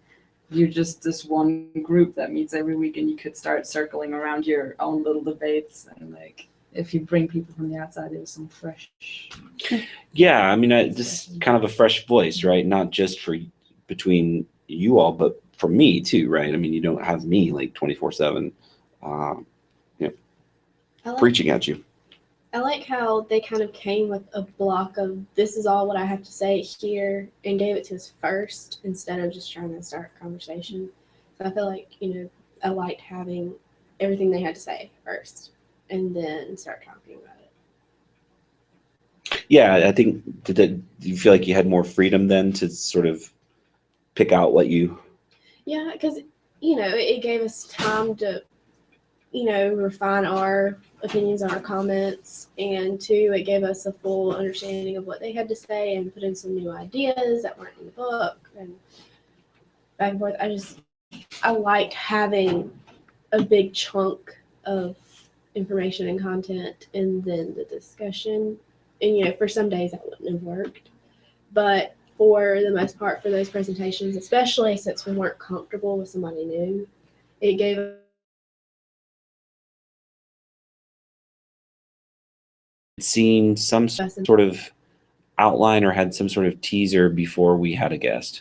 you're just this one group that meets every week, and you could start circling around your own little debates, and like if you bring people from the outside, there's some fresh. Yeah, I mean, just kind of a fresh voice, right? Not just for between you all, but for me too, right? I mean, you don't have me like 24/7 I like, preaching at you. I like how they kind of came with a block of this is all what I have to say here and gave it to us first instead of just trying to start a conversation. So I feel like, I liked having everything they had to say first and then start talking about it. Yeah, I think do you feel like you had more freedom then to sort of pick out what you? Yeah, because, it gave us time to, refine our opinions and our comments. And two, it gave us a full understanding of what they had to say and put in some new ideas that weren't in the book and back and forth. I liked having a big chunk of information and content and then the discussion. And, for some days that wouldn't have worked. But for the most part, for those presentations, especially since we weren't comfortable with somebody new, it gave Seen some sort of outline or had some sort of teaser before we had a guest?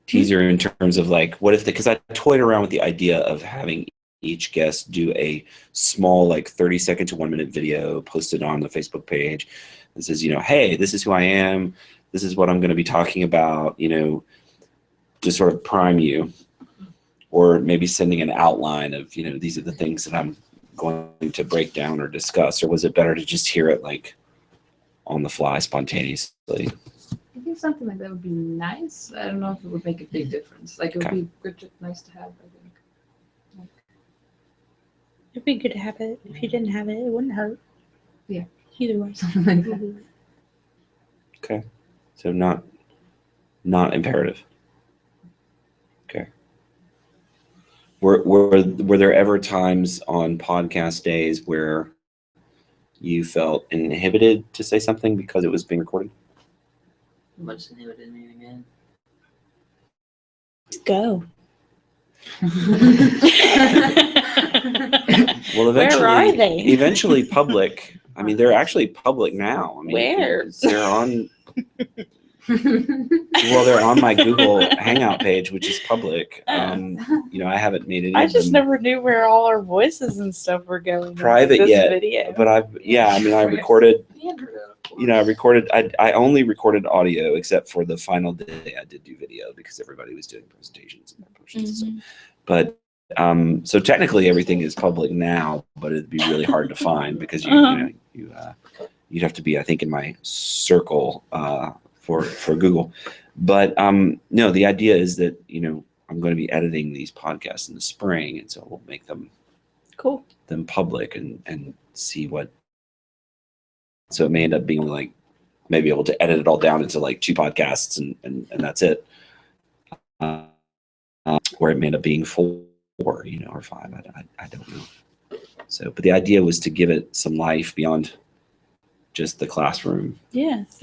Teaser in terms of like, what if because I toyed around with the idea of having each guest do a small, like 30-second to 1 minute video posted on the Facebook page that says, hey, this is who I am. This is what I'm going to be talking about, to sort of prime you, or maybe sending an outline of, these are the things that I'm going to break down or discuss. Or was it better to just hear it like on the fly spontaneously? I think something like that would be nice. I don't know if it would make a big difference. Like it would Okay. be good, nice to have. I think. It'd be good to have it. If you didn't have it, it wouldn't hurt. Yeah. Either way. Something like that. Mhm. Okay. So not imperative. Okay. Were there ever times on podcast days where you felt inhibited to say something because it was being recorded? What's inhibited me again? Go. Well, Where eventually, are they? eventually public. I mean, they're actually public now. I mean, Where? They're on. Well, they're on my Google Hangout page, which is public. I haven't made any. I of just them never knew where all our voices and stuff were going. private This yet. Video. But I recorded. I only recorded audio except for the final day I did do video because everybody was doing presentations and promotions. Mhm. But so technically everything is public now, but it'd be really hard to find because you'd have to be, I think, in my circle for Google. But no, the idea is that I'm going to be editing these podcasts in the spring, and so we'll make them Cool. public and see what. So it may end up being like maybe able to edit it all down into like 2 podcasts and that's it. Or it may end up being 4, or 5. I don't know. So, but the idea was to give it some life beyond just the classroom, Yes.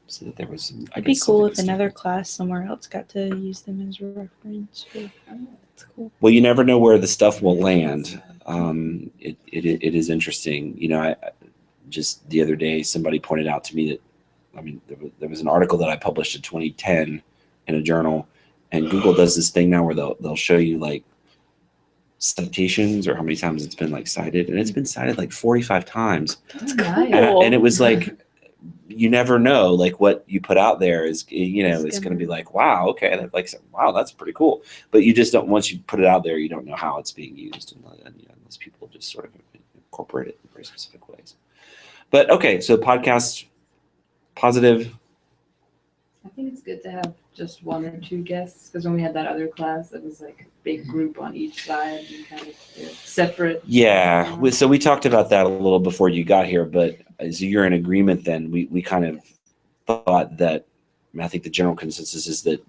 so that there was some. It'd be cool if another class somewhere else got to use them as a reference. That's cool. Well, you never know where the stuff will land. It is interesting. I just the other day somebody pointed out to me that there was an article that I published in 2010 in a journal, and Google does this thing now where they'll show you like citations or how many times it's been like cited, and it's been cited like 45 times. That's nice. cool. And it was like, you never know, like what you put out there is, It's it's going to gonna- be like, wow, okay, that, like, wow, that's pretty cool. But you just don't, once you put it out there, you don't know how it's being used, and unless people just sort of incorporate it in very specific ways. But okay, so podcast, positive. I think it's good to have just one or two guests because when we had that other class, it was like a big group on each side and kind of separate. Yeah, so we talked about that a little before you got here, but as you're in agreement, then we kind of thought that, I think the general consensus is that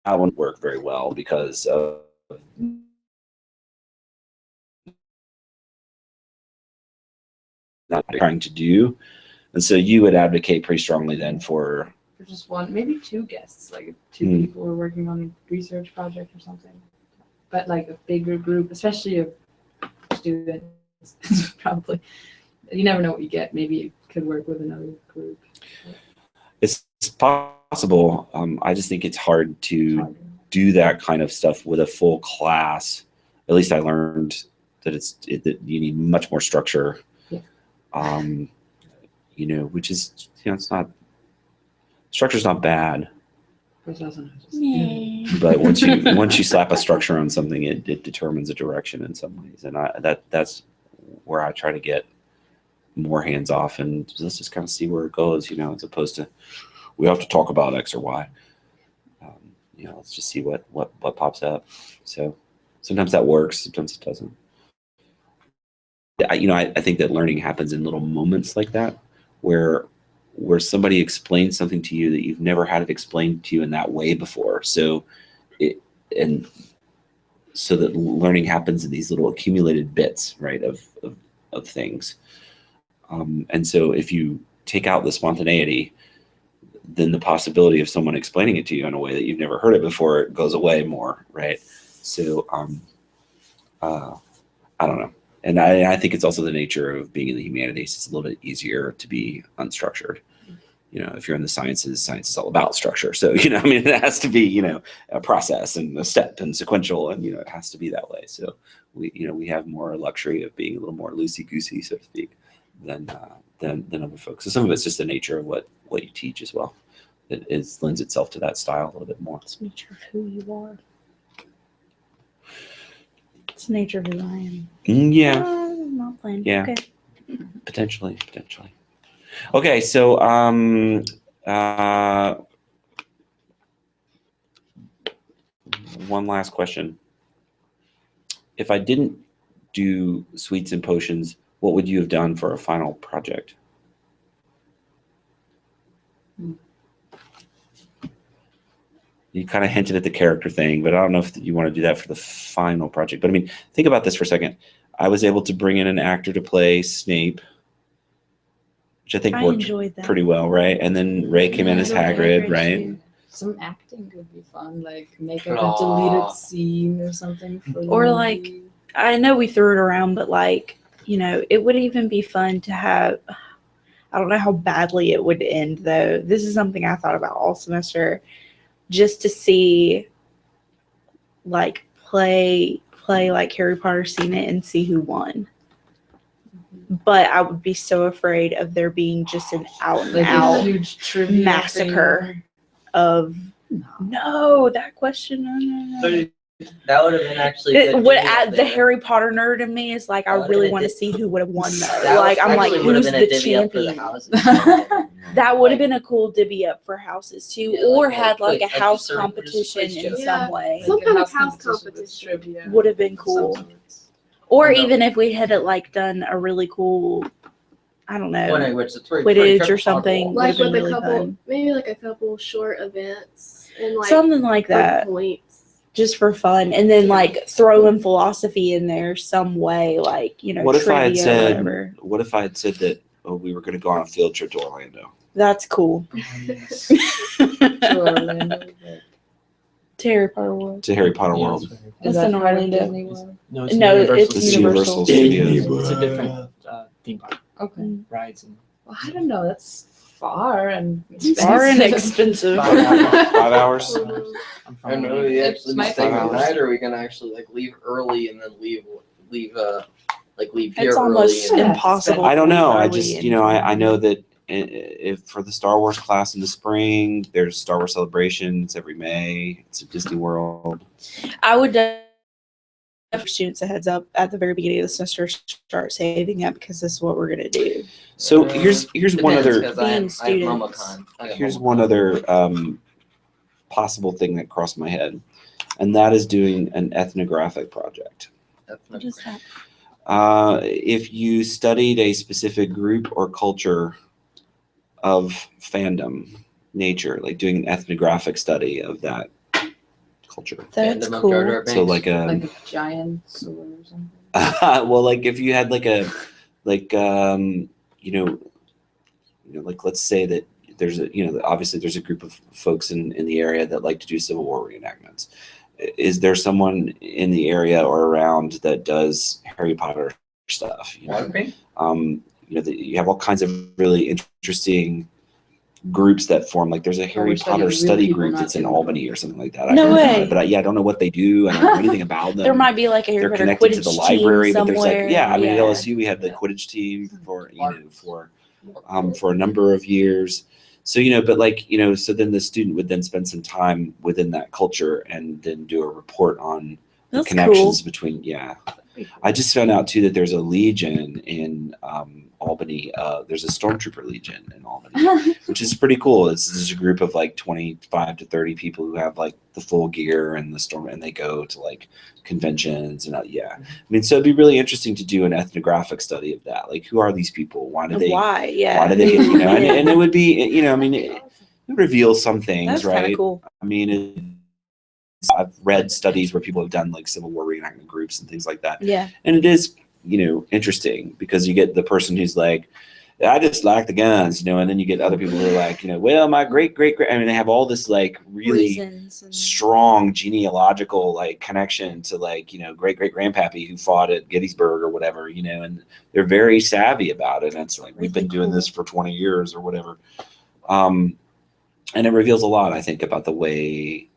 wouldn't work very well because of not trying to do. And so you would advocate pretty strongly then for, For just one, maybe two guests, like if two Hmm. people were working on a research project or something. But like a bigger group, especially of students, probably. You never know what you get. Maybe you could work with another group. it's possible. I just think it's hard to do that kind of stuff with a full class. At least I learned that that you need much more structure. Yeah. Which is, it's not, structure's not bad, But it also not just- Yay. but once you slap a structure on something, it determines a direction in some ways. And that's where I try to get more hands off and let's just kind of see where it goes, as opposed to we have to talk about X or Y. Let's just see what pops up. So sometimes that works, sometimes it doesn't. I think that learning happens in little moments like that, where somebody explains something to you that you've never had it explained to you in that way before. So so that learning happens in these little accumulated bits, right, of things. And so if you take out the spontaneity, then the possibility of someone explaining it to you in a way that you've never heard it before, it goes away more, right? So I don't know. And I think it's also the nature of being in the humanities. It's a little bit easier to be unstructured. If you're in the sciences, science is all about structure. So, it has to be, a process and a step and sequential, and, it has to be that way. So we have more luxury of being a little more loosey-goosey, so to speak, than other folks. So some of it's just the nature of what you teach as well. It lends itself to that style a little bit more. It's the nature of who you are. It's the nature of who I am. Yeah. I'm not playing. Yeah. Okay. Potentially. Okay, so one last question. If I didn't do sweets and potions, what would you have done for a final project? You kind of hinted at the character thing, but I don't know if you want to do that for the final project. But I mean, think about this for a second. I was able to bring in an actor to play Snape, which I think I worked enjoyed that. pretty well, right? And then Ray came in Yeah, as I enjoyed Hagrid, Hagrid right? too. Some acting could be fun, like make up Aw. a deleted scene or something. For the Or, movie. like, I know we threw it around, but it would even be fun to have. I don't know how badly it would end, though. This is something I thought about all semester, just to see, play like Harry Potter seen it and see who won. But I would be so afraid of there being just an out and like a out huge trivia massacre of thing. no, that question. No. That would have been actually good. It would trivia add the there. Harry Potter nerd in me is like I That would've really been want to di- see who would have won though. That Like I'm like actually would've who's been a the divvy up for the champion? houses. That would have Like- been a cool divvy up for houses too, Yeah, or like, had like a like just house a competition quiz in show. Yeah. some way. Some a kind of house competition with competition. trivia Would have been of some cool. sorts. Or I know. even if we had it done a really cool, I don't know, When which it's pretty Quidditch triple or something. Like Would've with been a really couple, fun. maybe like a couple short events and like something like for that, points. just for fun, and then throw in philosophy in there some way, What if I had trivia or said? whatever. What if I had said that we were going to go on a field trip to Orlando? That's cool. To Orlando, but- To Harry Potter World. To Harry Potter Yeah, World. that's very It's Is that in part of Orlando. Disney World? No, it's No, Universal. it's It's Universal Universal Studios. Studios. It's a different theme park, Okay. rides, and Well, I don't know. That's far and Far and expensive. expensive. 5 hours. I'm I don't know. from Are we It actually might staying take the hours. night, or are we gonna actually like leave early and then leave here It's almost early? And impossible. I don't know. I early just, and- you know, I know that if for the Star Wars class in the spring, there's Star Wars Celebration. It's every May. It's at Disney World. I would give students a heads up at the very beginning of the semester, start saving up because this is what we're gonna do. So here's one Depends, other 'cause I have Being MomoCon. I got here's MomoCon. one other possible thing that crossed my head, and that is doing an ethnographic project. What is that? If you studied a specific group or culture of fandom, nature, like doing an ethnographic study of that culture. That's Fandom of cool. Jar Jar So Binks. like Like a giant sword or something. well, like if you had like like let's say that there's obviously there's a group of folks in the area that like to do Civil War reenactments. Is there someone in the area or around that does Harry Potter stuff? Water paint? You have all kinds of really interesting groups that form. Like there's a Harry we're studying Potter real study people, group not that's in immigrants. Albany or something like that. No I heard about way. it, but I don't know what they do. I don't know anything about them. There might be like a Harry They're Potter connected to Quidditch the library, team but there's somewhere. like at Yeah. LSU we had the Quidditch team for a number of years. So so then the student would then spend some time within that culture and then do a report on the That's connections cool. between. I just found out too that there's a legion in Albany. There's a stormtrooper legion in Albany, which is pretty cool. There's a group of like 25 to 30 people who have like the full gear and the storm, and they go to like conventions and I mean, so it'd be really interesting to do an ethnographic study of that. Like, who are these people? Why do they? Why? Yeah. Why do they? And it would be, it reveals some things, That's kind right? of cool. I mean, I've read studies where people have done like Civil War reenactment groups and things like that. Yeah. And it is, interesting because you get the person who's like, I just like the guns, and then you get other people who are like, well, my great, I mean, they have all this like really Reasons and- strong genealogical like connection to like, great grandpappy who fought at Gettysburg or whatever, and they're very savvy about it. And it's like, we've been Really doing cool. this for 20 years or whatever. And it reveals a lot, I think, about the way,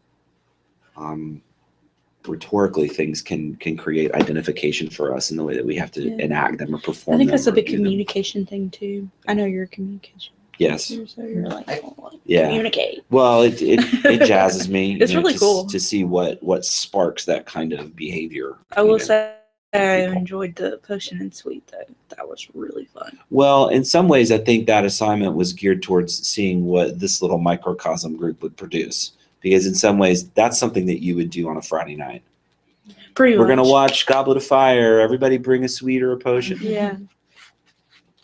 rhetorically things can create identification for us in the way that we have to Yeah. enact them or perform I think them that's a or big do them. communication thing too. I know you're a communication. Yes. So you're like, Yeah. communicate. Well, it jazzes me. It's really cool. to see what sparks that kind of behavior. I will say I enjoyed the potion and sweet though. That was really fun. Well, in some ways, I think that assignment was geared towards seeing what this little microcosm group would produce. Because in some ways, that's something that you would do on a Friday night. Pretty We're much. gonna watch Goblet of Fire. Everybody bring a sweet or a potion, Yeah.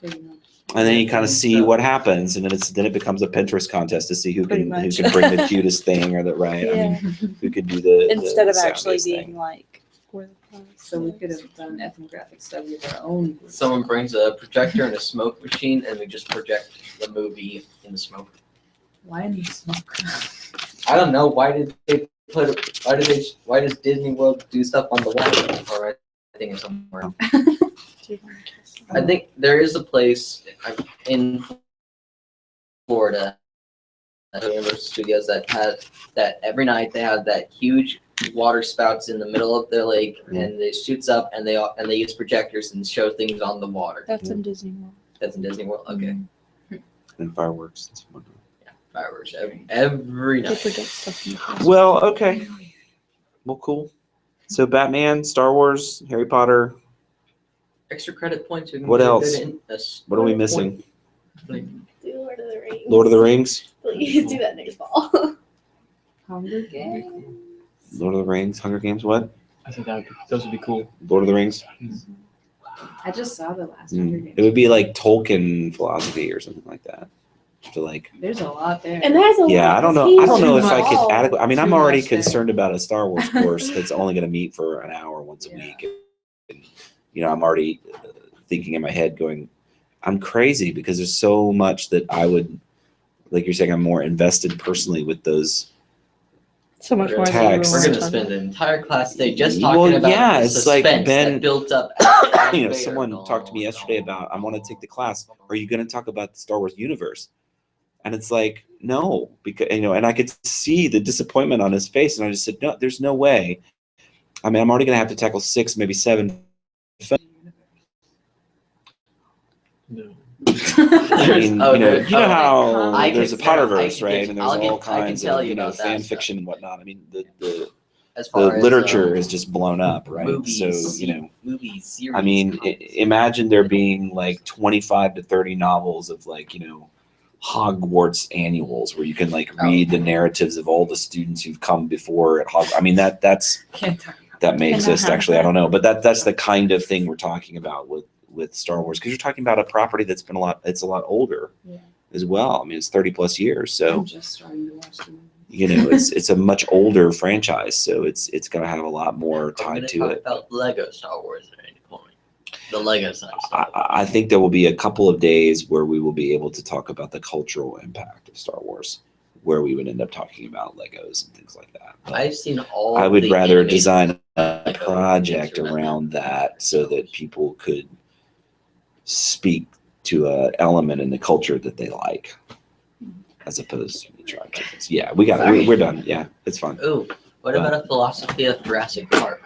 Pretty much. and then you kind of see what happens, and then it becomes a Pinterest contest to see who Pretty can much. bring the cutest thing or the right. I Yeah. mean, who could do the Instead of the actually soundiest being thing. like, where the fuck So we is could have done an ethnographic study of our own. Someone brings a projector and a smoke machine, and we just project the movie in the smoke. Why in the smoke? I don't know. Why does Disney World do stuff on the wall? Or I think it's somewhere. I think there is a place in Florida, Universal Studios, that every night they have that huge water spouts in the middle of the lake, and it shoots up, and they use projectors and show things on the water. That's in Disney World. That's in Disney World. Okay, And fireworks. and whatnot. fireworks every They night. project stuff in the class. Well, okay. Well, cool. So Batman, Star Wars, Harry Potter. Extra credit points. We can What get else? good What are we point. missing? Do Lord of the Rings. Lord of the Rings. Please do that next fall. Hunger Games. Lord of the Rings. Hunger Games. What? I think those would be cool. Lord of the Rings. I just saw the last Hunger It Games. would be like Tolkien philosophy or something like that. To like. There's a lot there. And there's a Yeah, lot. I don't know. He's I don't know if I involved. could adequate. I mean, I'm Too already much there. concerned about a Star Wars course that's only going to meet for an hour once a Yeah. week, and I'm already thinking in my head, going, I'm crazy because there's so much that I would, like you're saying, I'm more invested personally with those. So much more. Text. We're gonna spend an entire class day just Well, talking about yeah, the it's like suspense Ben- that built up. Someone talked to me yesterday about, I want to take the class. Are you going to talk about the Star Wars universe? And it's like, no, because, you know, and I could see the disappointment on his face. And I just said, no, there's no way. I mean, I'm already going to have to tackle 6, maybe 7. No. I mean, Oh, you know, there's- you know okay. how I there's a can tell- Potterverse, I right? can- And there's I'll all get- I can kinds tell of, you you know, about that fan stuff. fiction and whatnot. I mean, the As far as literature is just blown up, right? movies, So, you know, movies, series. I mean, comics. imagine there being like 25 to 30 novels of like, you know, Hogwarts annuals where you can like read the narratives of all the students who've come before at Hogwarts. I mean, that's Can't talk about that may Can I exist have actually. I that? don't know, but that's the kind of thing we're talking about with Star Wars, because you're talking about a property that's been it's a lot older Yeah. as well. I mean, it's 30 plus years, I'm so just starting to watch the movie. you know, it's a much older franchise, so it's going to have a lot more We're tied gonna to talk it. about Lego Star Wars at any point. The Lego side of Star Wars. I think there will be a couple of days where we will be able to talk about the cultural impact of Star Wars, where we would end up talking about Legos and things like that. But I've seen all. I would the rather animated design a Lego project movies around that so that people could speak to a element in the culture that they like, as opposed to me trying to. Yeah, we got it. Sorry. We're done. Yeah, it's fun. Ooh, what about a philosophy of Jurassic Park?